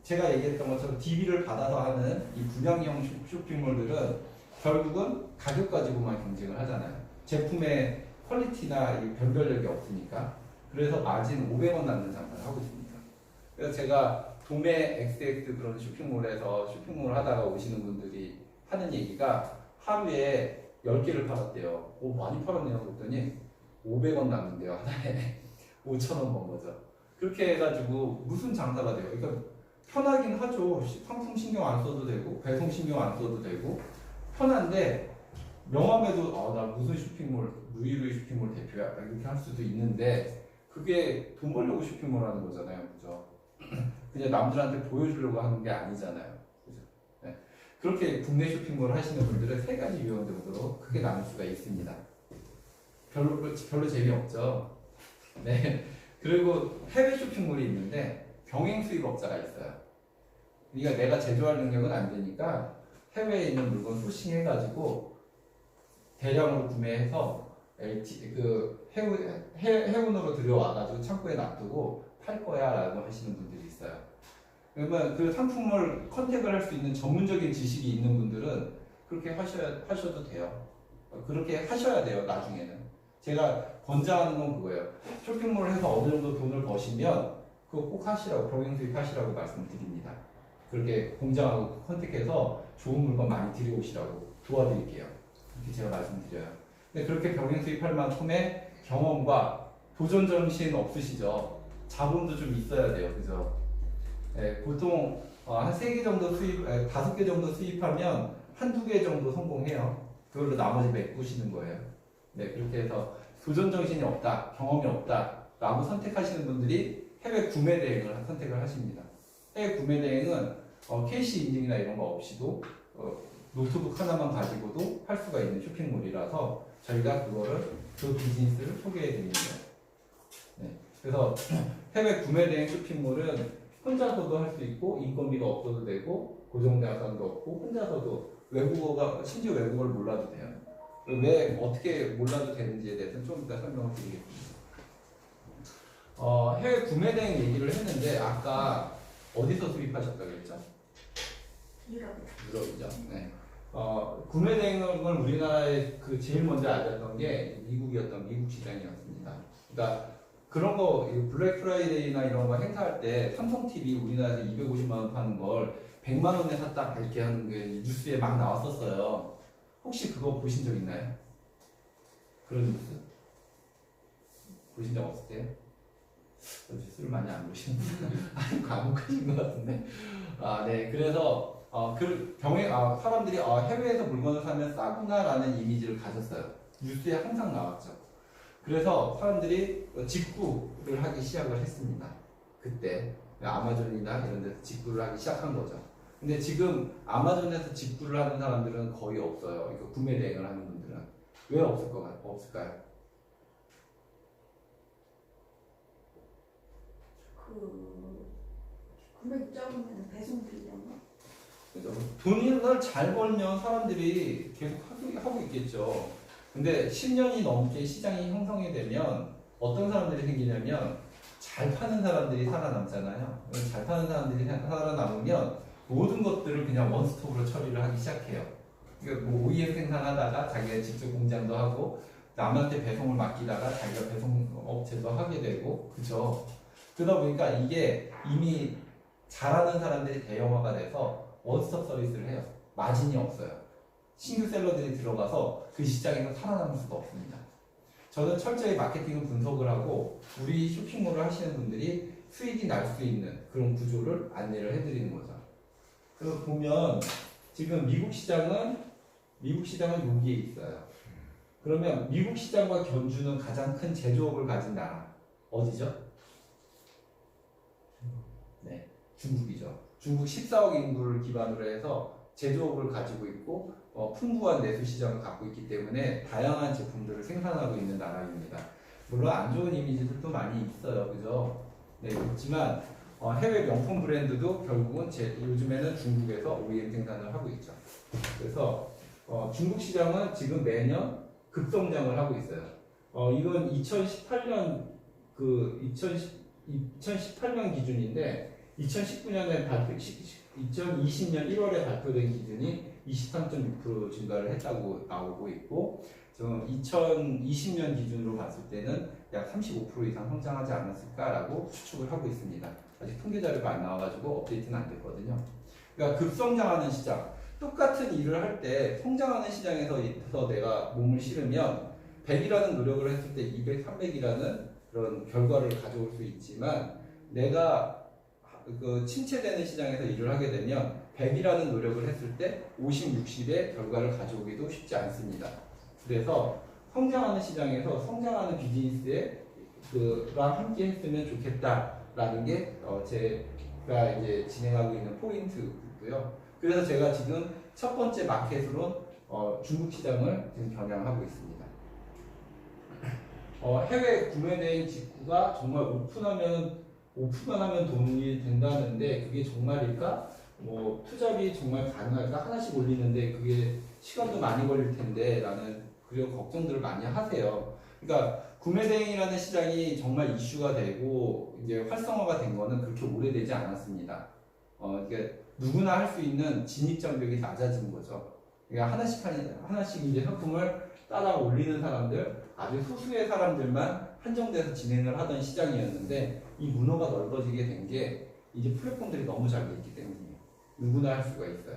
제가 얘기했던 것처럼 DB를 받아서 하는 이 분양형 쇼핑몰들은 결국은 가격 가지고만 경쟁을 하잖아요. 제품의 퀄리티나 이 변별력이 없으니까. 그래서 마진 500원 남는 장사를 하고 있습니다. 그래서 제가 도매 XX 그런 쇼핑몰에서 쇼핑몰을 하다가 오시는 분들이 하는 얘기가 하루에 10개를 팔았대요. 오, 많이 팔았네요. 그랬더니 500원 남는데요. 하나에 5,000원 번 거죠. 그렇게 해가지고 무슨 장사가 돼요? 그러니까 편하긴 하죠. 상품 신경 안 써도 되고 배송 신경 안 써도 되고 편한데 명함에도 나 무슨 쇼핑몰, 루이루이 쇼핑몰 대표야 이렇게 할 수도 있는데 그게 돈 벌려고 쇼핑몰 하는 거잖아요. 그죠? 그냥 남들한테 보여주려고 하는 게 아니잖아요. 그죠? 네. 그렇게 국내 쇼핑몰 하시는 분들은 세 가지 유형 정도로 크게 나눌 수가 있습니다. 별로 재미없죠? 네. 그리고 해외 쇼핑몰이 있는데 병행 수입업자가 있어요. 그러니까 내가 제조할 능력은 안 되니까 해외에 있는 물건 소싱해가지고 대량으로 구매해서 해운으로 들여와가지고 창고에 놔두고 팔 거야 라고 하시는 분들이 있어요. 그러면 그 상품을 컨택을 할 수 있는 전문적인 지식이 있는 분들은 그렇게 하셔도 돼요. 그렇게 하셔야 돼요, 나중에는. 제가 권장하는 건 그거예요. 쇼핑몰을 해서 어느 정도 돈을 버시면 그거 꼭 하시라고, 병행 수입 하시라고 말씀드립니다. 그렇게 공장하고 컨택해서 좋은 물건 많이 들여오시라고 도와드릴게요. 이렇게 제가 말씀드려요. 근데 그렇게 병행 수입할 만큼의 경험과 도전 정신 없으시죠? 자본도 좀 있어야 돼요. 그죠? 네, 보통 한 3개 정도 5개 정도 수입하면 한두 개 정도 성공해요. 그걸로 나머지 메꾸시는 거예요. 네, 그렇게 해서 도전 정신이 없다, 경험이 없다 라고 선택하시는 분들이 해외 구매 대행을 선택을 하십니다. 해외 구매 대행은 KC 인증이나 이런 거 없이도 노트북 하나만 가지고도 할 수가 있는 쇼핑몰이라서 저희가 그 비즈니스를 소개해 드리는 거예요. 네, 그래서 해외 구매 대행 쇼핑몰은 혼자서도 할 수 있고 인건비가 없어도 되고 고정자산도 없고 혼자서도 심지어 외국어를 몰라도 돼요. 왜 어떻게 몰라도 되는지에 대해서는 좀 이따 설명을 드리겠습니다. 해외 구매 대행 얘기를 했는데 아까 어디서 수입하셨다고 했죠? 유럽이죠. 네. 구매 대행을 우리나라에 제일 먼저 알렸던 게 미국 시장이었습니다. 그러니까 그런 거 블랙 프라이데이나 이런 거 행사할 때 삼성 TV 우리나라에서 250만 원 파는 걸 100만 원에 샀다 이렇게 하는 게 뉴스에 막 나왔었어요. 혹시 그거 보신 적 있나요? 그런 뉴스? 보신 적 없으세요? 술 많이 안 보시는구나. 과묵하신 것 같은데. 네. 그래서 사람들이 해외에서 물건을 사면 싸구나라는 이미지를 가졌어요. 뉴스에 항상 나왔죠. 그래서 사람들이 직구를 하기 시작을 했습니다. 그때 아마존이나 이런 데서 직구를 하기 시작한 거죠. 근데 지금 아마존에서 직구를 하는 사람들은 거의 없어요. 이거 구매 대행을 하는 분들은. 왜 없을까요? 금액 적으면 배송 비용가? 그죠? 돈을 잘 벌면 사람들이 계속 하고 있겠죠. 근데 10년이 넘게 시장이 형성이 되면 어떤 사람들이 생기냐면 잘 파는 사람들이 살아남잖아요. 잘 파는 사람들이 살아남으면 모든 것들을 그냥 원스톱으로 처리를 하기 시작해요. 그러니까 뭐 OEM 생산하다가 자기가 직접 공장도 하고 남한테 배송을 맡기다가 자기가 배송 업체도 하게 되고 그죠? 그러다 보니까 이게 이미 잘하는 사람들이 대형화가 돼서 원스톱 서비스를 해요. 마진이 없어요. 신규 셀러들이 들어가서 그 시장에서 살아남을 수가 없습니다. 저는 철저히 마케팅을 분석을 하고 우리 쇼핑몰을 하시는 분들이 수익이 날 수 있는 그런 구조를 안내를 해드리는 거죠. 그래서 보면 지금 미국 시장은 여기에 있어요. 그러면 미국 시장과 견주는 가장 큰 제조업을 가진 나라 어디죠? 네, 중국이죠. 중국 14억 인구를 기반으로 해서 제조업을 가지고 있고 풍부한 내수 시장을 갖고 있기 때문에 다양한 제품들을 생산하고 있는 나라입니다. 물론 안 좋은 이미지들도 많이 있어요, 그죠? 네, 있지만 해외 명품 브랜드도 결국은 요즘에는 중국에서 OEM 생산을 하고 있죠. 그래서 중국 시장은 지금 매년 급성장을 하고 있어요. 이건 2018년 2018년 기준인데 2019년에 2020년 1월에 발표된 기준이 23.6% 증가를 했다고 나오고 있고 지금 2020년 기준으로 봤을 때는 약 35% 이상 성장하지 않았을까라고 추측을 하고 있습니다. 아직 통계 자료가 안 나와가지고 업데이트는 안 됐거든요. 그러니까 급성장하는 시장, 똑같은 일을 할 때 성장하는 시장에서 내가 몸을 실으면 100이라는 노력을 했을 때 200, 300이라는 그런 결과를 가져올 수 있지만 내가 그 침체되는 시장에서 일을 하게 되면 100이라는 노력을 했을 때 50, 60의 결과를 가져오기도 쉽지 않습니다. 그래서 성장하는 시장에서 성장하는 비즈니스에 그랑 함께 했으면 좋겠다라는 게 제가 이제 진행하고 있는 포인트고요. 그래서 제가 지금 첫 번째 마켓으로 중국 시장을 지금 겨냥하고 있습니다. 해외 구매 대행 직구가 정말 오픈만 하면 돈이 된다는데 그게 정말일까? 뭐 투잡이 정말 가능할까? 하나씩 올리는데 그게 시간도 많이 걸릴 텐데 라는 그런 걱정들을 많이 하세요. 그러니까 구매 대행이라는 시장이 정말 이슈가 되고 이제 활성화가 된 거는 그렇게 오래되지 않았습니다. 그러니까 누구나 할 수 있는 진입 장벽이 낮아진 거죠. 그러니까 하나씩 이제 상품을 따라 올리는 사람들, 아주 소수의 사람들만 한정돼서 진행을 하던 시장이었는데 이 문화가 넓어지게 된 게 이제 플랫폼들이 너무 잘 돼 있기 때문이에요. 누구나 할 수가 있어요.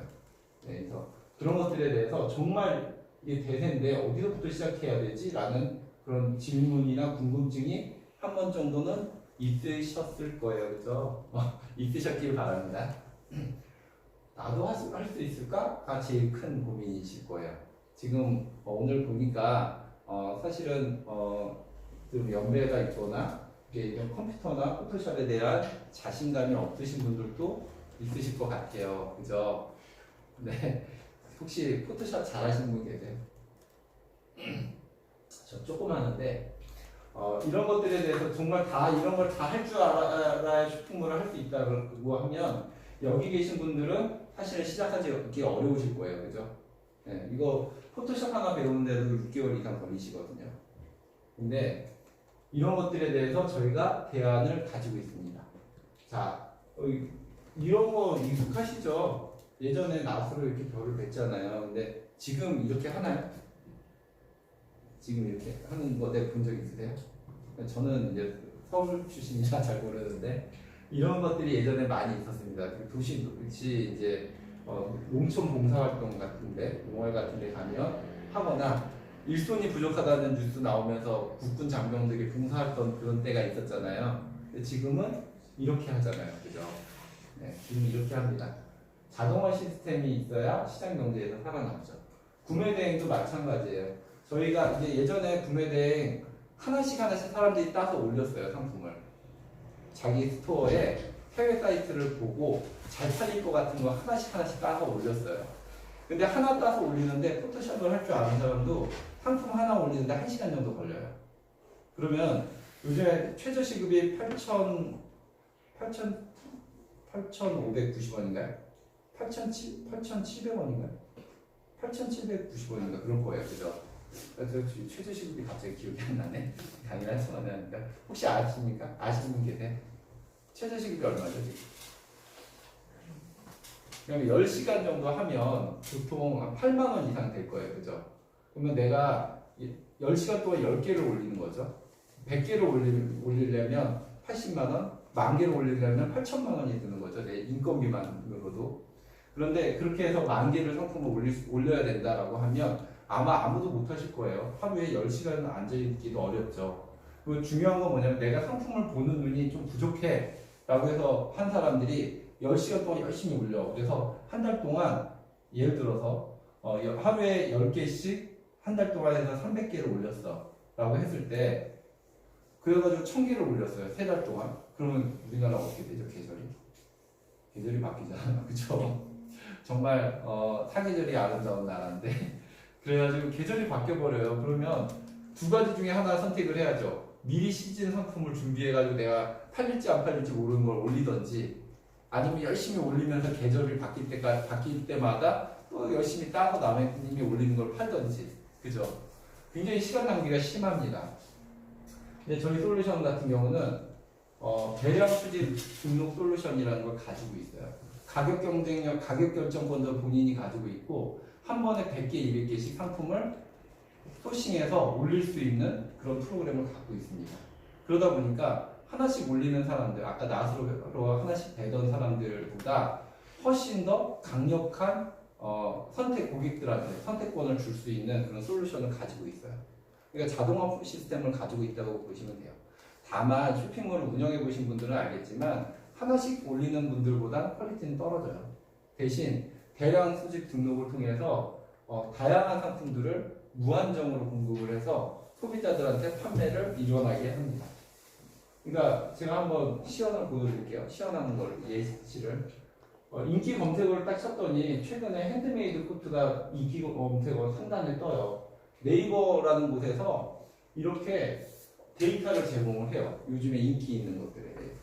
네, 그래서 그런 것들에 대해서 정말 이게 대세인데 어디서부터 시작해야 되지? 라는 그런 질문이나 궁금증이 한 번 정도는 있으셨을 거예요. 그죠? 있으셨길 바랍니다. 나도 할 수 있을까?가 제일 큰 고민이실 거예요. 지금 오늘 보니까 사실은 좀 연배가 있거나 이런 컴퓨터나 포토샵에 대한 자신감이 없으신 분들도 있으실 것 같아요. 그죠? 네. 혹시 포토샵 잘하시는 분 계세요? 저 조금 하는데 이런 것들에 대해서 정말 이런 걸 다 할 줄 알아야 쇼핑몰을 할 수 있다고 하면 여기 계신 분들은 사실은 시작하기 어려우실 거예요. 그죠? 네, 이거 포토샵 하나 배우는데도 6개월 이상 걸리시거든요. 근데 이런 것들에 대해서 저희가 대안을 가지고 있습니다. 자, 이런 거 익숙하시죠? 예전에 낫으로 이렇게 별을 뵀잖아요. 근데 지금 이렇게 하나요? 지금 이렇게 하는 거 내가 본 적 있으세요? 저는 이제 서울 출신이라 잘 모르는데 이런 것들이 예전에 많이 있었습니다. 도시 이제 농촌 봉사활동 같은데 농활 같은데 가면 하거나 일손이 부족하다는 뉴스 나오면서 국군 장병들이 봉사했던 그런 때가 있었잖아요. 근데 지금은 이렇게 하잖아요, 그죠? 네, 지금 이렇게 합니다. 자동화 시스템이 있어야 시장 경제에서 살아남죠. 구매 대행도 마찬가지예요. 저희가 이제 예전에 구매 대행 하나씩 사람들이 따서 올렸어요, 상품을. 자기 스토어에 해외 사이트를 보고 잘 팔릴 것 같은 거 하나씩 따서 올렸어요. 근데 하나 따서 올리는데 포토샵을 할 줄 아는 사람도 상품 하나 올리는데 1시간 정도 걸려요. 그러면 요즘에 최저 시급이 8,590원인가요? 8,700원인가요? 8,790원인가 그런 거예요. 그죠? 최저 시급이 갑자기 기억이 안 나네. 강의를 한 시간에 하니까. 혹시 아십니까? 아시는 분 계세요? 최저 시급이 얼마죠, 지금? 그러면 10시간 정도 하면 보통 한 8만 원 이상 될 거예요. 그죠? 그러면 내가 10시간 동안 10개를 올리는 거죠. 100개를 올리려면 80만 원, 10,000개를 올리려면 8천만 원이 드는 거죠. 내 인건비만으로도. 그런데 그렇게 해서 10,000개를 상품을 올려야 된다라고 하면 아마 아무도 못 하실 거예요. 하루에 10시간 앉아있기도 어렵죠. 그 중요한 건 뭐냐면 내가 상품을 보는 눈이 좀 부족해 라고 해서 한 사람들이 10시간 동안 열심히 올려. 그래서 한 달 동안 예를 들어서 하루에 10개씩 한 달 동안 해서 300개를 올렸어 라고 했을 때 그래가지고 1,000개를 올렸어요. 3달 동안. 그러면 우리나라 어떻게 되죠? 계절이 바뀌잖아요. 그쵸? 정말 사계절이 아름다운 나라인데 그래가지고 계절이 바뀌어버려요. 그러면 두 가지 중에 하나 선택을 해야죠. 미리 시즌 상품을 준비해가지고 내가 팔릴지 안 팔릴지 모르는 걸 올리던지 아니면 열심히 올리면서 계절이 바뀔 때마다 또 열심히 따서 남의 올리는 걸 팔던지. 그죠? 굉장히 시간 낭비가 심합니다. 근데 저희 솔루션 같은 경우는 대량 수집 등록 솔루션이라는 걸 가지고 있어요. 가격 경쟁력, 가격 결정권도 본인이 가지고 있고 한 번에 100개, 200개씩 상품을 소싱해서 올릴 수 있는 그런 프로그램을 갖고 있습니다. 그러다 보니까 하나씩 올리는 사람들, 아까 나스로 하나씩 배던 사람들보다 훨씬 더 강력한 고객들한테 선택권을 줄 수 있는 그런 솔루션을 가지고 있어요. 그러니까 자동화 시스템을 가지고 있다고 보시면 돼요. 다만 쇼핑몰을 운영해 보신 분들은 알겠지만 하나씩 올리는 분들보다 퀄리티는 떨어져요. 대신 대량 수집 등록을 통해서 다양한 상품들을 무한정으로 공급을 해서 소비자들한테 판매를 일어나게 합니다. 그러니까 제가 한번 시연을 보여드릴게요. 시연하는 걸 예시를. 인기 검색어를 딱 쳤더니 최근에 핸드메이드 코트가 인기 검색어 상단에 떠요. 네이버라는 곳에서 이렇게 데이터를 제공을 해요. 요즘에 인기 있는 것들에 대해서.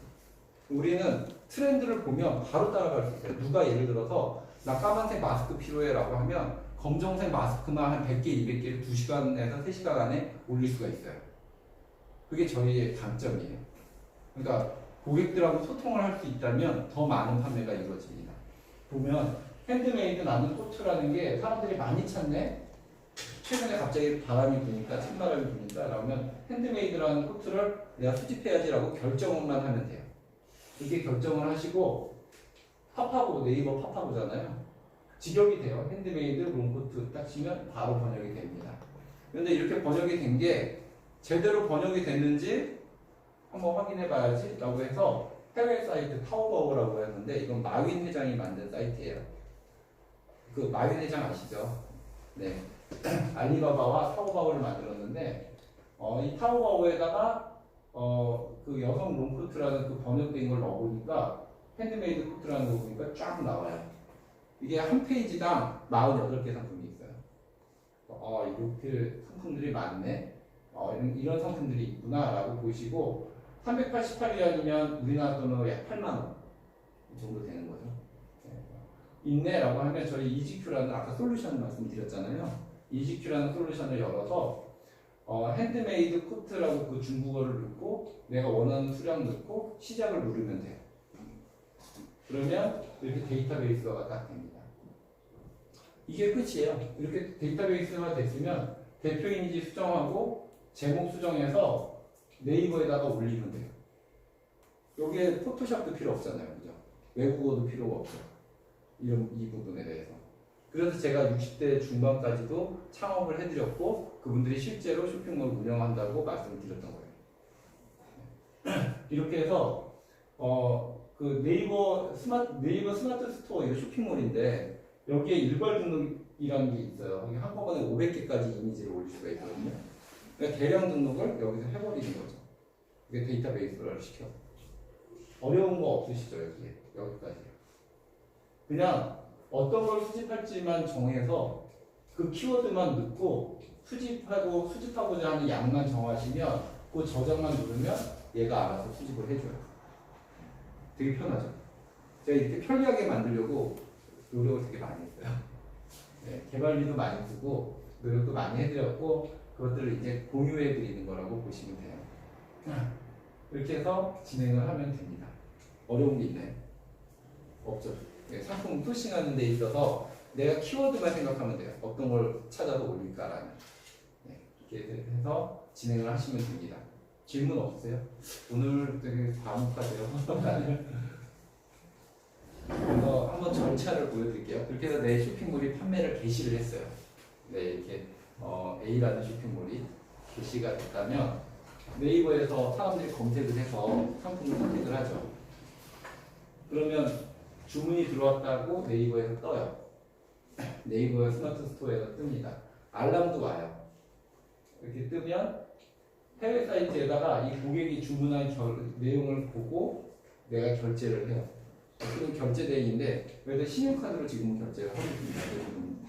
우리는 트렌드를 보면 바로 따라갈 수 있어요. 누가 예를 들어서 나 까만색 마스크 필요해 라고 하면 검정색 마스크만 한 100개, 200개를 2시간에서 3시간 안에 올릴 수가 있어요. 그게 저희의 강점이에요. 그러니까 고객들하고 소통을 할 수 있다면 더 많은 판매가 이루어집니다. 보면 핸드메이드 나는 코트라는 게 사람들이 많이 찾네. 최근에 갑자기 바람이 부니까 찬바람이 부니까 그러면 핸드메이드라는 코트를 내가 수집해야지라고 결정만 하면 돼요. 이렇게 결정을 하시고 팝하고 네이버 팝하고잖아요. 직역이 돼요. 핸드메이드 롱코트 딱 치면 바로 번역이 됩니다. 그런데 이렇게 번역이 된 게 제대로 번역이 됐는지 한번 확인해 봐야지 라고 해서 해외 사이트 타오바오라고 했는데 이건 마윈 회장이 만든 사이트예요. 그 마윈 회장 아시죠? 네. 알리바바와 타오바오를 만들었는데 이 타오바오에다가 그 여성 롱코트라는 그 번역된 걸 넣어보니까 핸드메이드 코트라는 거 보니까 쫙 나와요. 이게 한 페이지당 48개 상품이 있어요. 이렇게 상품들이 많네. 이런 상품들이 있구나 라고 보시고 388위안이면 우리나라 돈으로 약 8만 원 정도 되는 거죠. 있네 라고 하면 저희 EGQ라는 아까 솔루션 말씀드렸잖아요. EGQ라는 솔루션을 열어서 핸드메이드 코트라고 그 중국어를 넣고 내가 원하는 수량 넣고 시작을 누르면 돼요. 그러면 이렇게 데이터베이스가 딱 됩니다. 이게 끝이에요. 이렇게 데이터베이스가 됐으면 대표 이미지 수정하고 제목 수정해서 네이버에다가 올리면 돼요. 여기에 포토샵도 필요 없잖아요. 그죠? 외국어도 필요가 없죠. 이 부분에 대해서. 그래서 제가 60대 중반까지도 창업을 해드렸고 그분들이 실제로 쇼핑몰 운영한다고 말씀을 드렸던 거예요. 이렇게 해서 그 네이버 스마트 스토어 이거 쇼핑몰인데 여기에 일괄 등록이라는 게 있어요. 여기 한꺼번에 500개까지 이미지를 올릴 수가 있거든요. 그러니까 대량 등록을 여기서 해버리는 거죠. 이게 데이터베이스를 시켜. 어려운 거 없으시죠? 여기까지. 그냥 어떤 걸 수집할지만 정해서 그 키워드만 넣고 수집하고자 하는 양만 정하시면 그 저장만 누르면 얘가 알아서 수집을 해줘요. 되게 편하죠? 제가 이렇게 편리하게 만들려고 노력을 되게 많이 했어요. 네, 개발비도 많이 쓰고 노력도 많이 해드렸고 그것들을 이제 공유해 드리는 거라고 보시면 돼요. 이렇게 해서 진행을 하면 됩니다. 어려운 게 있나요? 없죠. 네, 상품 푸싱하는 데 있어서 내가 키워드만 생각하면 돼요. 어떤 걸 찾아서 올릴까라는. 네, 이렇게 해서 진행을 하시면 됩니다. 질문 없으세요? 오늘 되게 과묵하세요. 그래서 한번 절차를 보여드릴게요. 그렇게 해서 내 쇼핑몰이 판매를 개시를 했어요. 네, 이렇게 A라는 쇼핑몰이 개시가 됐다면 네이버에서 사람들이 검색을 해서 상품을 선택을 하죠. 그러면 주문이 들어왔다고 네이버에서 떠요. 네이버 스마트 스토어에서 뜹니다. 알람도 와요. 이렇게 뜨면 해외 사이트에다가 이 고객이 주문한 내용을 보고 내가 결제를 해요. 지금 결제 대행인데 그래도 신용카드로 지금 결제를 하고 있습니다.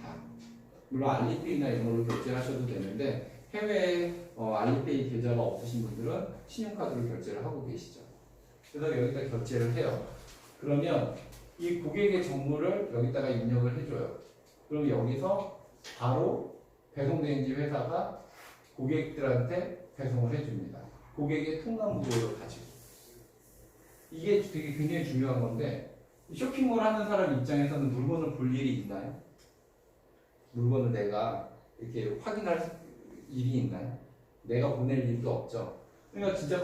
다. 물론 알리페이나 이런 걸로 결제하셔도 되는데 해외에 알리페이 계좌가 없으신 분들은 신용카드로 결제를 하고 계시죠. 그래서 여기다 결제를 해요. 그러면 이 고객의 정보를 여기다가 입력을 해줘요. 그럼 여기서 바로 배송대행지 회사가 고객들한테 배송을 해줍니다. 고객의 통관번호를 가지고. 이게 되게 굉장히 중요한 건데 쇼핑몰 하는 사람 입장에서는 물건을 볼 일이 있나요? 물건을 내가 이렇게 확인할 일이 있나요? 내가 보낼 일도 없죠. 그러니까 진짜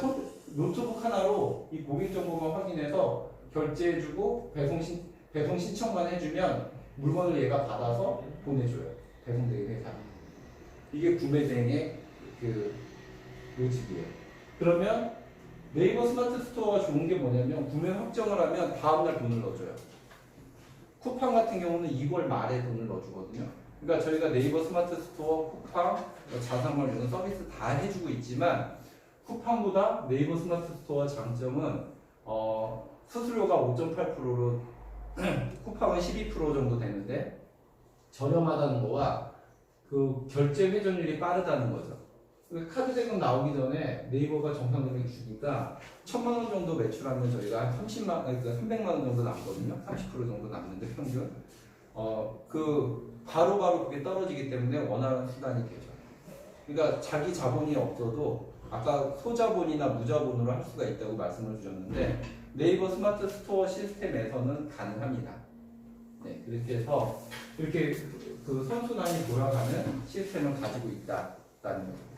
노트북 하나로 이 고객 정보만 확인해서 결제해주고 배송 신청만 해주면 물건을 얘가 받아서 보내줘요. 배송대행 회사. 이게 구매 대행의 그 로직이에요. 그러면 네이버 스마트 스토어가 좋은 게 뭐냐면 구매 확정을 하면 다음날 돈을 넣어줘요. 쿠팡 같은 경우는 2월 말에 돈을 넣어주거든요. 그러니까 저희가 네이버 스마트 스토어, 쿠팡, 자사몰 이런 서비스 다 해주고 있지만 쿠팡보다 네이버 스마트 스토어 장점은 수수료가 5.8%로 쿠팡은 12% 정도 되는데 저렴하다는 거와 그 결제 회전율이 빠르다는 거죠. 카드 대금 나오기 전에 네이버가 정상 금액 주니까 1,000만 원 정도 매출하면 저희가 한 300만 원 정도 남거든요. 30% 정도 남는데 평균. 바로바로 그게 떨어지기 때문에 원하는 수단이 되죠. 그러니까 자기 자본이 없어도 아까 소자본이나 무자본으로 할 수가 있다고 말씀을 주셨는데 네이버 스마트 스토어 시스템에서는 가능합니다. 네, 그렇게 해서 이렇게 그 선순환이 돌아가는 시스템을 가지고 있다는 거죠.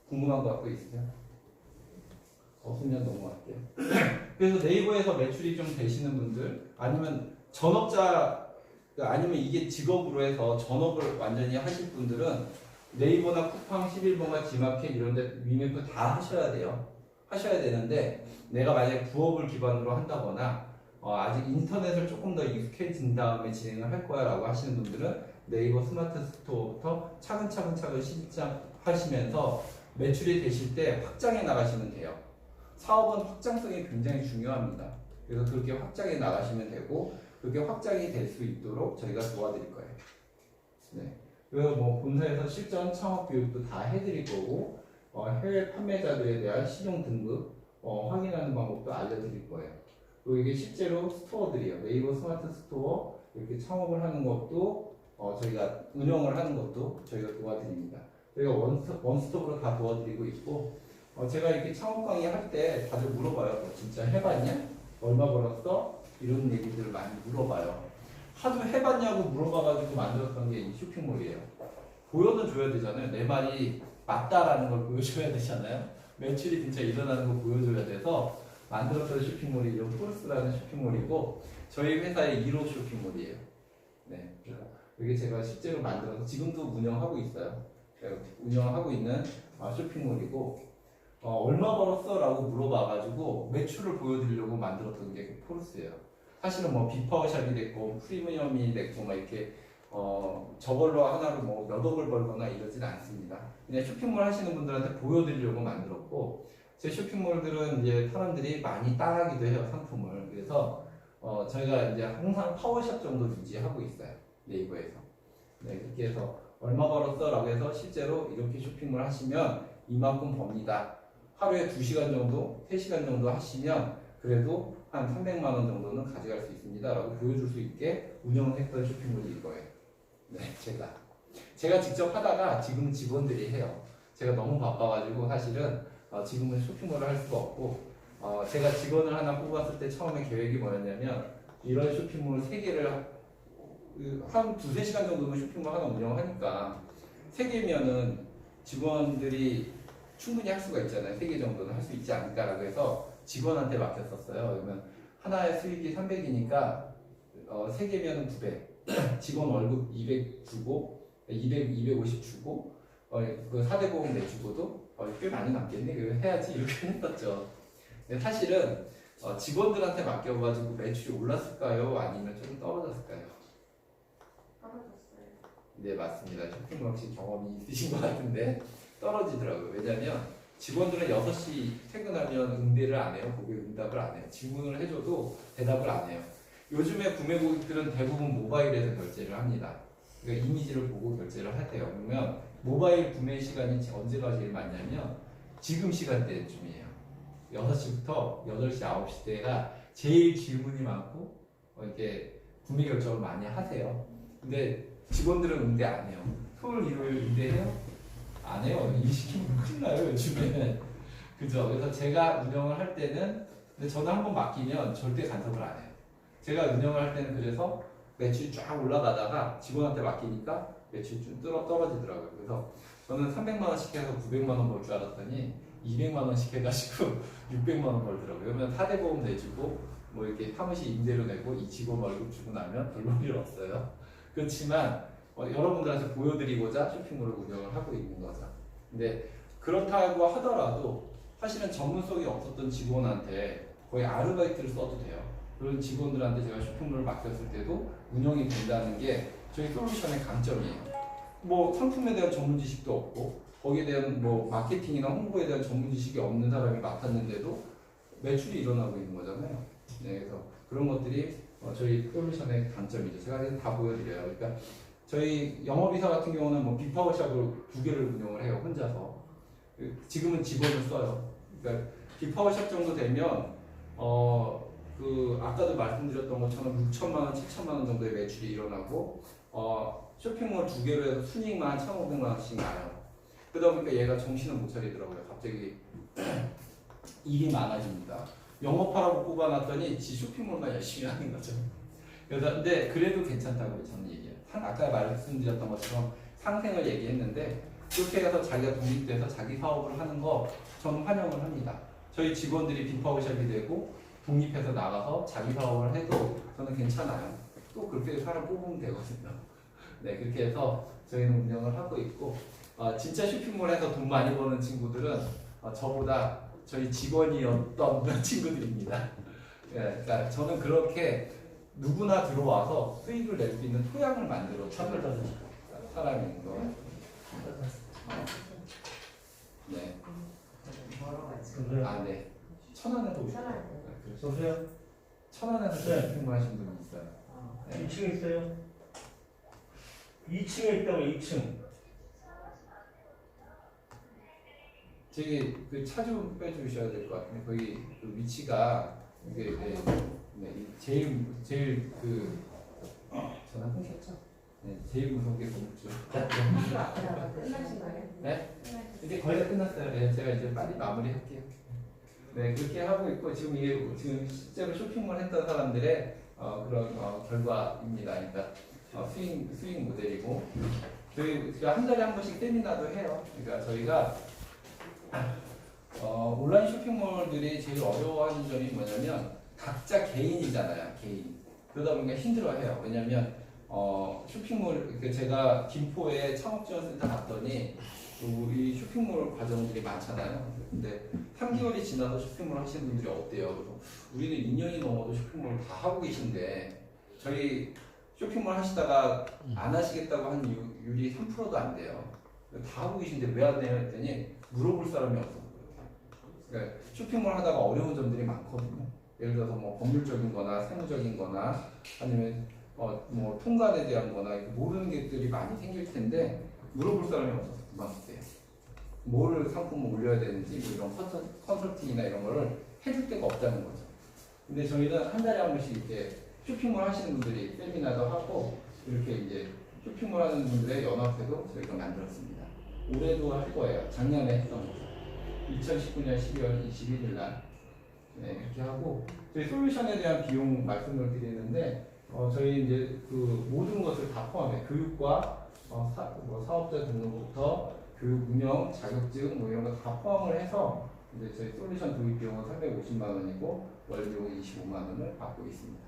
궁금한 거 갖고 있으세요? 없으면 넘어갈게요. 그래서 네이버에서 매출이 좀 되시는 분들 아니면 전업자 아니면 이게 직업으로 해서 전업을 완전히 하실 분들은 네이버나 쿠팡, 11번가 지마켓 이런 데 위메프 다 하셔야 돼요. 하셔야 되는데 내가 만약에 부업을 기반으로 한다거나 아직 인터넷을 조금 더 익숙해진 다음에 진행을 할 거야 라고 하시는 분들은 네이버 스마트 스토어부터 차근차근 실장하시면서 매출이 되실 때 확장해 나가시면 돼요. 사업은 확장성이 굉장히 중요합니다. 그래서 그렇게 확장해 나가시면 되고 그게 확장이 될 수 있도록 저희가 도와드릴 거예요. 네. 그래서 뭐 본사에서 실전 창업 교육도 다 해드릴 거고 해외 판매자들에 대한 신용 등급 확인하는 방법도 알려드릴 거예요. 그리고 이게 실제로 스토어들이에요. 네이버 스마트 스토어 이렇게 창업을 하는 것도 저희가 운영을 하는 것도 저희가 도와드립니다. 저희가 원스톱으로 다 도와드리고 있고 제가 이렇게 창업 강의 할 때 다들 물어봐요. 너 진짜 해봤냐? 얼마 벌었어? 이런 얘기들을 많이 물어봐요. 하도 해봤냐고 물어봐가지고 만들었던 게 이 쇼핑몰이에요. 보여는 줘야 되잖아요. 내 말이 맞다라는 걸 보여줘야 되잖아요. 매출이 진짜 일어나는 걸 보여줘야 돼서 만들었던 쇼핑몰이 이런 폴스라는 쇼핑몰이고 저희 회사의 1호 쇼핑몰이에요. 네, 이게 제가 실제로 만들어서 지금도 운영하고 있어요. 운영하고 있는 쇼핑몰이고 얼마 벌었어? 라고 물어봐가지고 매출을 보여드리려고 만들었던 게 폴스예요. 사실은 뭐 빅파워샵이 됐고 프리미엄이 됐고 막 이렇게 저걸로 하나로 뭐 몇 억을 벌거나 이러진 않습니다. 그냥 쇼핑몰 하시는 분들한테 보여드리려고 만들었고 제 쇼핑몰들은 이제 사람들이 많이 따라하기도 해요, 상품을. 그래서 저희가 이제 항상 파워샵 정도 유지하고 있어요, 네이버에서. 네, 그렇게 해서 얼마 벌었어? 라고 해서 실제로 이렇게 쇼핑을 하시면 이만큼 법니다. 하루에 2시간 정도, 3시간 정도 하시면 그래도 한 300만 원 정도는 가져갈 수 있습니다. 라고 보여줄 수 있게 운영을 했던 쇼핑몰이 이거예요. 네, 제가 직접 하다가 지금 직원들이 해요. 제가 너무 바빠가지고 사실은 지금은 쇼핑몰을 할 수가 없고 제가 직원을 하나 뽑았을 때 처음에 계획이 뭐였냐면 이런 쇼핑몰 3개를 한 2-3시간 정도는 쇼핑몰 하나 운영하니까 3개면은 직원들이 충분히 할 수가 있잖아요. 3개 정도는 할 수 있지 않을까라고 해서 직원한테 맡겼었어요. 그러면 하나의 수익이 300이니까 3개면은 900. 직원 월급 200 주고 250 주고 그 4대 보험 내주고도 꽤 많이 남겠네. 그거 해야지 이렇게 했었죠. 근데 사실은 직원들한테 맡겨가지고 매출이 올랐을까요? 아니면 조금 떨어졌을까요? 떨어졌어요. 네, 맞습니다. 쇼핑몰 혹시 경험이 있으신 것 같은데 떨어지더라고요. 왜냐면 직원들은 6시 퇴근하면 응대를 안 해요. 고객 응답을 안 해요. 질문을 해줘도 대답을 안 해요. 요즘에 구매 고객들은 대부분 모바일에서 결제를 합니다. 그러니까 이미지를 보고 결제를 하세요. 그러면 모바일 구매 시간이 언제가 제일 많냐면 지금 시간대쯤이에요. 6시부터 8시, 9시 때가 제일 질문이 많고 이렇게 구매 결정을 많이 하세요. 근데 직원들은 응대 안 해요. 토요일, 일요일 응대해요? 안 해요. 일 시키면 큰일 나요, 요즘에는. 그죠? 그래서 제가 운영을 할 때는 근데 저는 한번 맡기면 절대 간섭을 안 해요. 제가 운영을 할 때는 그래서 매출이 쫙 올라가다가 직원한테 맡기니까 매출이 좀 떨어지더라고요. 그래서 저는 300만 원씩 해서 900만 원 벌 줄 알았더니 200만 원씩 해가지고 600만 원 벌더라고요. 그러면 4대 보험 내주고 뭐 이렇게 사무실 임대료 내고 이 직원 월급 주고 나면 별 볼 일 없어요. 그렇지만 여러분들한테 보여드리고자 쇼핑몰을 운영을 하고 있는 거죠. 근데 그렇다고 하더라도 사실은 전문성이 없었던 직원한테 거의 아르바이트를 써도 돼요. 그런 직원들한테 제가 쇼핑몰을 맡겼을 때도 운영이 된다는 게 저희 솔루션의 강점이에요. 뭐 상품에 대한 전문 지식도 없고 거기에 대한 뭐 마케팅이나 홍보에 대한 전문 지식이 없는 사람이 맡았는데도 매출이 일어나고 있는 거잖아요. 네, 그래서 그런 것들이 저희 솔루션의 강점이죠. 제가 이제 다 보여드려요. 그러니까 저희 영업이사 같은 경우는 뭐 비파워샵을 2개를 운영을 해요. 혼자서. 지금은 직원을 써요. 그러니까 비파워샵 정도 되면 그 아까도 말씀드렸던 것처럼 6천만 원, 7천만 원 정도의 매출이 일어나고 쇼핑몰 2개로 해서 순이익만 한 1,500만 원씩 나요. 그러다 보니까 얘가 정신을 못 차리더라고요. 갑자기 일이 많아집니다. 영업하라고 뽑아놨더니 지 쇼핑몰만 열심히 하는 거죠. 그래서 근데 그래도 괜찮다고 저는 얘기해요. 아까 말씀드렸던 것처럼 상생을 얘기했는데 그렇게 해서 자기가 독립돼서 자기 사업을 하는 거 저는 환영을 합니다. 저희 직원들이 빅파워샵이 되고 독립해서 나가서 자기 사업을 해도 저는 괜찮아요. 또 그렇게 사람 뽑으면 되거든요. 네, 그렇게 해서 저희는 운영을 하고 있고 진짜 쇼핑몰에서 돈 많이 버는 친구들은 저보다 저희 직원이었던 친구들입니다. 네, 그러니까 저는 그렇게 누구나 들어와서 수익을 낼 수 있는 토양을 만들어 주는 사람인 거. 네. 아, 네. 1,000원에도 오시고. 여보세요? 1,000원에서 쇼핑몰 하시는 분이 있어요. 네. 2층에 있어요? 2층에 있다고 2층. 저기 그 차 좀 빼주셔야 될 것 같은데 거기 그 위치가 이게 제일 그 전화 끊겼죠? 네, 제일 무서운 게 건물주. 끝나신 거예요? 네? 이제 거의 다 끝났어요. 네, 제가 이제 빨리 마무리할게요. 네, 그렇게 하고 있고 지금 이게 지금 실제로 쇼핑몰 했던 사람들의 그런 결과입니다. 그러니까 수익 모델이고 저희가 한 달에 한 번씩 세미나도 해요. 그러니까 저희가 온라인 쇼핑몰들이 제일 어려워하는 점이 뭐냐면 각자 개인이잖아요. 개인. 그러다 보니까 힘들어해요. 왜냐면 쇼핑몰 제가 김포에 창업지원센터 갔더니 우리 쇼핑몰 과정들이 많잖아요. 근데 3개월이 지나서 쇼핑몰 하시는 분들이 없대요. 그래서 우리는 2년이 넘어도 쇼핑몰을 다 하고 계신데 저희 쇼핑몰 하시다가 안 하시겠다고 한 율이 3%도 안 돼요. 다 하고 계신데 왜 안 돼요? 했더니 물어볼 사람이 없어서 그래요. 그러니까 쇼핑몰 하다가 어려운 점들이 많거든요. 예를 들어서 뭐 법률적인 거나 세무적인 거나 아니면 뭐 통관에 대한 거나 모르는 것들이 많이 생길 텐데 물어볼 사람이 없어서 금방 없대요. 뭐를 상품을 올려야 되는지 뭐 이런 컨설팅이나 이런 거를 해줄 데가 없다는 거죠. 근데 저희는 한 달에 한 번씩 이렇게 쇼핑몰 하시는 분들이 세미나도 하고 이렇게 이제 쇼핑몰 하는 분들의 연합회도 저희가 만들었습니다. 올해도 할 거예요. 작년에 했던 거죠. 2019년 12월 21일 날 이렇게 하고 저희 솔루션에 대한 비용 말씀을 드리는데 저희 이제 그 모든 것을 다 포함해 교육과 사업자 등록부터 교육 운영, 자격증 뭐 이런 거 다 포함을 해서 이제 저희 솔루션 도입 비용은 350만 원이고 월 비용 25만 원을 받고 있습니다.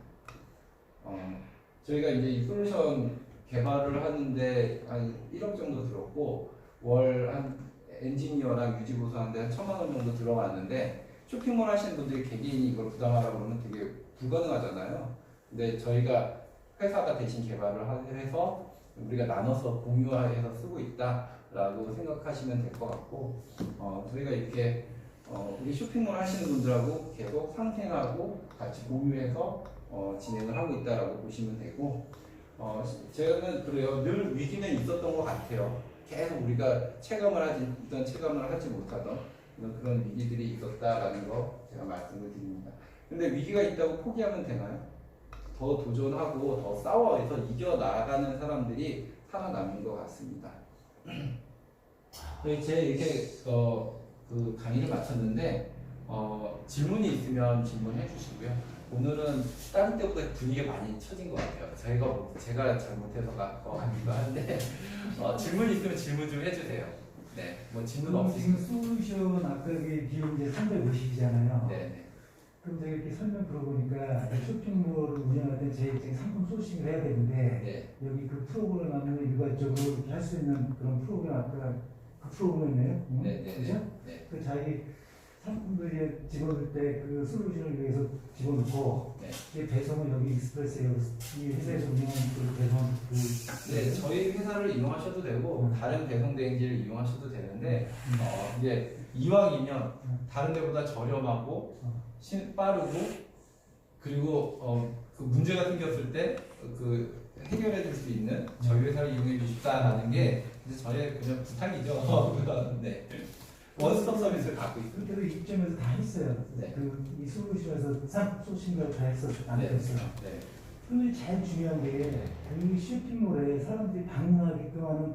저희가 이제 이 솔루션 개발을 하는데 한 1억 정도 들었고 월 한 엔지니어랑 유지 보수하는데 한 1,000만 원 정도 들어갔는데 쇼핑몰 하시는 분들이 개개인이 이걸 부담하라고 그러면 되게 불가능하잖아요. 근데 저희가 회사가 대신 개발을 해서 우리가 나눠서 공유해서 쓰고 있다라고 생각하시면 될 것 같고 저희가 이렇게 우리 쇼핑몰 하시는 분들하고 계속 상생하고 같이 공유해서 진행을 하고 있다라고 보시면 되고 저는 그래요. 늘 위기는 있었던 것 같아요. 계속 우리가 체감을 하지 못하던 그런 위기들이 있었다라는 거 제가 말씀을 드립니다. 근데 위기가 있다고 포기하면 되나요? 더 도전하고 더 싸워서 이겨나가는 사람들이 살아남는 것 같습니다. 제 이렇게 그 강의를 마쳤는데 질문이 있으면 질문해 주시고요. 오늘은 다른 때보다 분위기가 많이 처진 것 같아요. 제가 잘못해서 같기도 한데 질문 있으면 질문 좀 해주세요. 네, 뭐 질문 없으시면 지금 솔루션 아까 여기 비용 이제 350이잖아요. 네. 그럼 제가 이렇게 설명 들어보니까 쇼핑몰을 운영할 때 제 상품 소싱을 해야 되는데 네. 여기 그 프로그램 하면 일괄적으로 이렇게 할 수 있는 그런 프로그램 아까 그 프로그램이에요? 네. 그죠? 네. 그 자기 상품들이 집어넣을 때 그 솔루션을 위해서 집어넣고 네. 이 배송은 여기 익스프레스에 이 회사에서 운영하는 그 배송 네, 저희 회사를 이용하셔도 되고 다른 배송 대행지를 이용하셔도 되는데 이제 이왕이면 다른 데보다 저렴하고 빠르고 그리고 그 문제가 생겼을 때 그 해결해 줄 수 있는 저희 회사를 이용해 주십사라는 게 이제 저의 그냥 부탁이죠. 네. 원스톱 서비스를 갖고 있습니다. 그때도 입점해서 다 했어요. 네. 이 솔루션에서 상품 소싱을 다 했었어요. 안 네. 했어요. 네. 근데 제일 중요한 게 그 쇼핑몰에 사람들이 방문하게끔 하는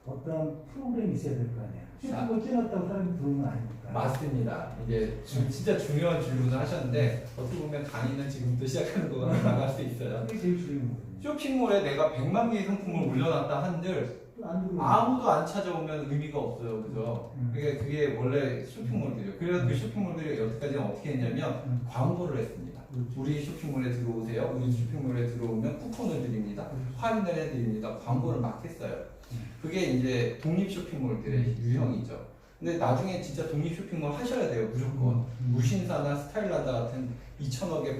어떤 프로그램이 있어야 될 거 아니에요. 쇼핑몰 찌났다고 사람들이 들어오는 거 아닙니까? 맞습니다. 이제 진짜 중요한 질문을 하셨는데 어떻게 보면 강의는 지금부터 시작하는 거가 나갈 수 있어요. 그게 제일 중요한 거거든요. 쇼핑몰에 내가 100만 개의 상품을 올려놨다 한들 또안 들어오는 아무도 안 찾아오면 의미가 없어요. 그죠? 그게 원래 쇼핑몰들이에요. 그래서 그 쇼핑몰들이 여태까지는 어떻게 했냐면 광고를 했습니다. 우리 쇼핑몰에 들어오세요. 우리 쇼핑몰에 들어오면 쿠폰을 드립니다. 할인을 해드립니다. 광고를 막 했어요. 그게 이제 독립 쇼핑몰들의 유형이죠. 근데 나중에 진짜 독립 쇼핑몰 하셔야 돼요. 무조건. 무신사나 스타일란다 같은 2,000억에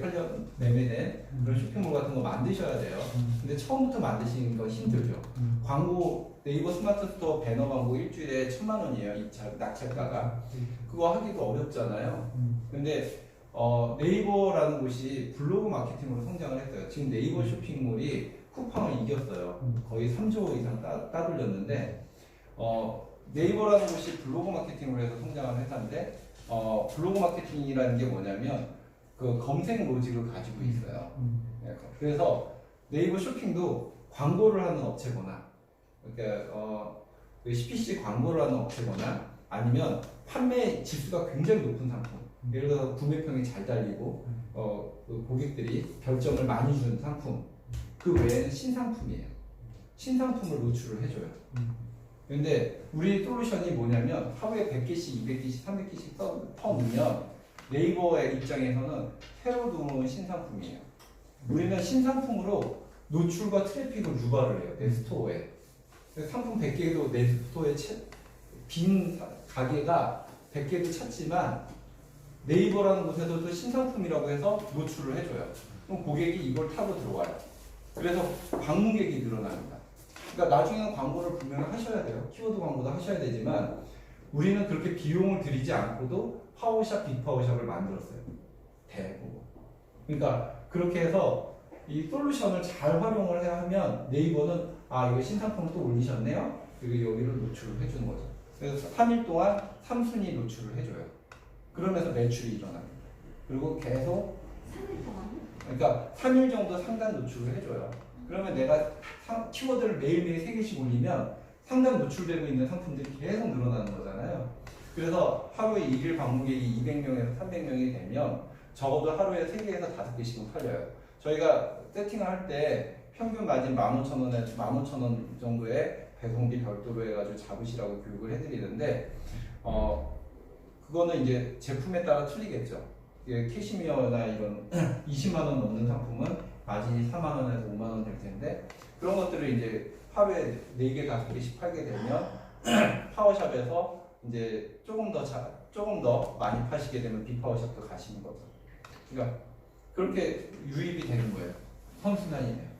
매매된 그런 쇼핑몰 같은 거 만드셔야 돼요. 근데 처음부터 만드시는 건 힘들죠. 광고 네이버 스마트 스토어 배너 광고 일주일에 1,000만 원이에요. 낙찰가가. 그거 하기도 어렵잖아요. 근데 네이버라는 곳이 블로그 마케팅으로 성장을 했어요. 지금 네이버 쇼핑몰이 쿠팡을 이겼어요. 거의 3조 이상 따돌렸는데 네이버라는 곳이 블로그 마케팅으로 해서 성장한 회사인데 블로그 마케팅이라는 게 뭐냐면 그 검색 로직을 가지고 있어요. 그래서 네이버 쇼핑도 광고를 하는 업체거나 그러니까 CPC 광고를 하는 업체거나 아니면 판매 지수가 굉장히 높은 상품 예를 들어서 구매평이 잘 달리고 그 고객들이 별점을 많이 준 상품 그 외에는 신상품이에요. 신상품을 노출을 해줘요. 근데 우리 솔루션이 뭐냐면 하루에 100개씩, 200개씩, 300개씩 퍼오면 네이버의 입장에서는 새로 들어오는 신상품이에요. 우리는 신상품으로 노출과 트래픽을 유발을 해요. 내 스토어에. 상품 100개도 내 스토어에 빈 가게가 100개도 찾지만 네이버라는 곳에서도 신상품이라고 해서 노출을 해줘요. 그럼 고객이 이걸 타고 들어와요. 그래서 방문객이 늘어납니다. 그러니까 나중에는 광고를 분명히 하셔야 돼요. 키워드 광고도 하셔야 되지만 우리는 그렇게 비용을 들이지 않고도 파워샵, 빅파워샵을 만들었어요. 대부분. 그러니까 그렇게 해서 이 솔루션을 잘 활용을 하면 네이버는 아 이거 신상품을 또 올리셨네요. 그리고 여기를 노출을 해주는 거죠. 그래서 3일 동안 3순위 노출을 해줘요. 그러면서 매출이 일어납니다. 그리고 계속 3일 동안요? 그러니까 3일 정도 상단 노출을 해줘요. 그러면 내가 키워드를 매일매일 3개씩 올리면 상단 노출되고 있는 상품들이 계속 늘어나는 거잖아요. 그래서 하루에 1일 방문객이 200명에서 300명이 되면 적어도 하루에 3개에서 5개씩은 팔려요. 저희가 세팅을 할 때 평균 마진 15,000원에서 15,000원 정도의 배송비 별도로 해가지고 잡으시라고 교육을 해드리는데 그거는 이제 제품에 따라 틀리겠죠. 캐시미어나 이런 20만 원 넘는 상품은 마진이 4만 원에서 5만 원 될 텐데 그런 것들을 이제 하루에 4개, 5개씩 팔게 되면 파워샵에서 이제 조금 더 많이 파시게 되면 빅파워샵도 가시는 거죠. 그러니까 그렇게 유입이 되는 거예요. 선순환이네요.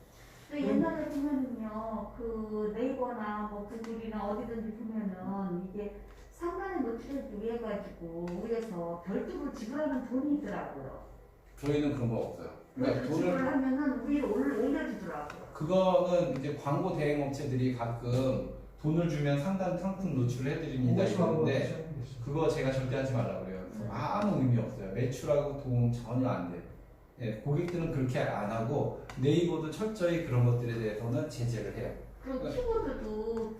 옛날에 보면은요, 그 네이버나 뭐 구글이나 어디든지 보면은 이게 상단에 노출을 위해 가지고 위에서 별도로 지불하는 돈이 있더라고요. 저희는 그런 거 없어요. 그러니까 별도로 지불을 하면은 위로 올려주더라고요. 그거는 이제 광고 대행 업체들이 가끔 돈을 주면 상단 상품 노출을 해드립니다 이러는데 그거 제가 절대 하지 말라고 그래요. 아무 의미 없어요. 매출하고 도움 전혀 안 돼요. 예, 고객들은 그렇게 안 하고 네이버도 철저히 그런 것들에 대해서는 제재를 해요. 그리고 키워드도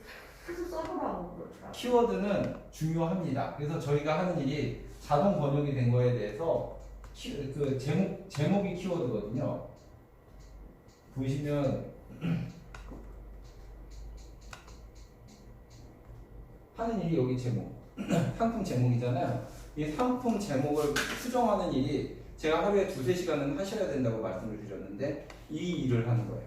계속 써보라고 그러더라고요. 키워드는 중요합니다. 그래서 저희가 하는 일이 자동 번역이 된 거에 대해서 그 제목이 키워드거든요. 보시면 하는 일이 여기 제목, 상품 제목이잖아요. 이 상품 제목을 수정하는 일이 제가 하루에 2-3시간은 하셔야 된다고 말씀을 드렸는데 이 일을 하는 거예요.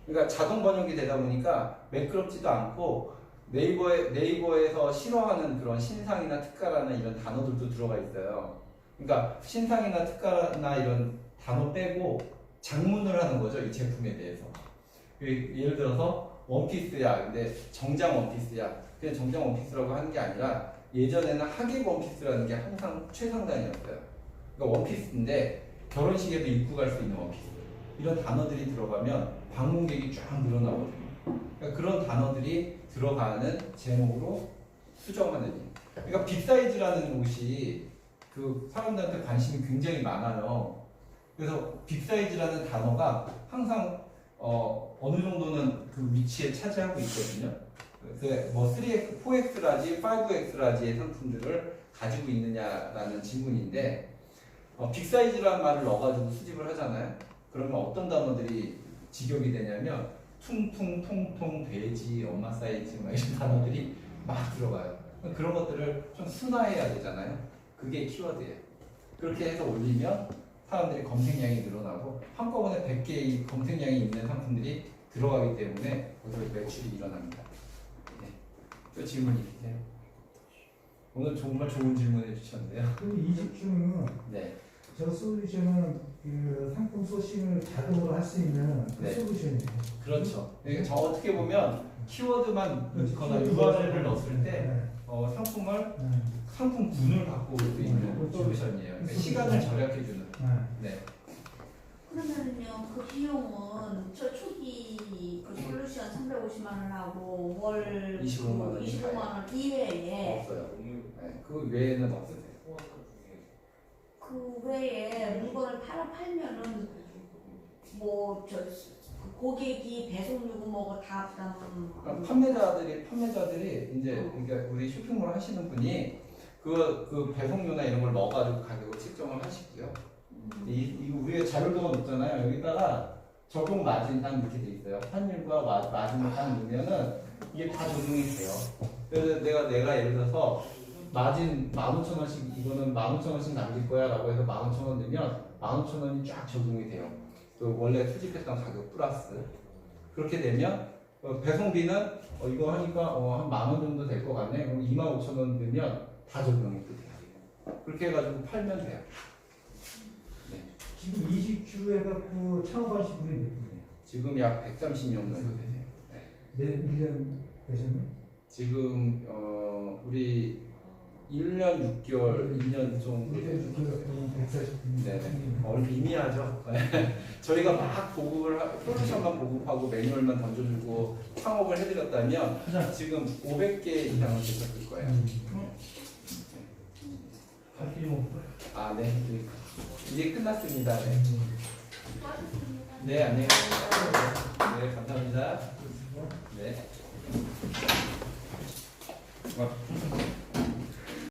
그러니까 자동 번역이 되다 보니까 매끄럽지도 않고 네이버에서 싫어하는 그런 신상이나 특가라는 이런 단어들도 들어가 있어요. 그러니까 신상이나 특가나 이런 단어 빼고 장문을 하는 거죠. 이 제품에 대해서. 예를 들어서 원피스야. 근데 정장 원피스야. 그냥 정장 원피스라고 하는 게 아니라 예전에는 하객 원피스라는 게 항상 최상단이었어요. 그러니까 원피스인데 결혼식에도 입고 갈 수 있는 원피스. 이런 단어들이 들어가면 방문객이 쫙 늘어나거든요. 그러니까 그런 단어들이 들어가는 제목으로 수정하는 일. 그러니까 빅사이즈라는 옷이 그 사람들한테 관심이 굉장히 많아요. 그래서 빅사이즈라는 단어가 항상 어느 정도는 그 위치에 차지하고 있거든요. 그래서 뭐 3X, 4X라지, 5X라지의 상품들을 가지고 있느냐라는 질문인데 빅사이즈라는 말을 넣어가지고 수집을 하잖아요. 그러면 어떤 단어들이 직역이 되냐면 퉁퉁, 통통, 돼지, 엄마 사이즈 막 이런 단어들이 막 들어가요. 그런 것들을 좀 순화해야 되잖아요. 그게 키워드예요. 그렇게 해서 올리면 사람들이 검색량이 늘어나고 한꺼번에 100개의 검색량이 있는 상품들이 들어가기 때문에 거기서 매출이 일어납니다. 네. 또 질문 있으세요? 오늘 정말 좋은 질문 해주셨는데요. 그럼 이집중은 네. 저 솔루션은 그 상품 소싱을 자동으로 할 수 있는 그 네. 솔루션이에요. 그렇죠. 그러니까 저 어떻게 보면 키워드만 넣거나 URL을 넣었을 때 상품을 상품군을 갖고 올 수 있는 솔루션이에요. 그러니까 시간을 절약해주는. 네. 그러면은요, 그 비용은 저 초기 그 솔루션 350만 원하고 월 25만 원 25만 원 이외에 없어요. 네. 그 외에는 없으세요. 그 외에 물건을 팔면은 뭐 저 고객이 배송 요금 뭐고 다 부담. 그러니까 판매자들이 이제 그러니까 우리 쇼핑몰 하시는 분이 그 배송료나 이런 걸 넣어가지고 가격을 책정을 하시고요. 이 우리가 자료도가 높잖아요. 여기다가 적용 마진 딱 이렇게 돼 있어요. 환율과 마진을 딱 넣으면은 이게 다 적용이 돼요. 그래서 내가 예를 들어서 마진 15,000원씩 이거는 15,000원씩 남길 거야 라고 해서 15,000원 넣으면 15,000원이 쫙 적용이 돼요. 또 원래 수집했던 가격 플러스 그렇게 되면 배송비는 이거 하니까 한 10,000원 정도 될 것 같네. 그럼 25,000원 넣으면 다 적용이 돼요. 그렇게 해가지고 팔면 돼요. 네. 지금 20주 해갖고 창업하신 분이 몇 분이에요? 지금 약 130명 정도 되세요. 네. 네, 1년 되셨나요? 지금 우리 1년 6개월, 2년 정도. 140. 네네. 미미하죠. 저희가 막 솔루션만 보급하고 매뉴얼만 던져주고 창업을 해드렸다면 지금 500개 이상은 되셨을 거예요. 할게 뭐. 아, 네. 이제 끝났습니다. 네. 네, 안녕히 계세요. 네, 감사합니다. 네.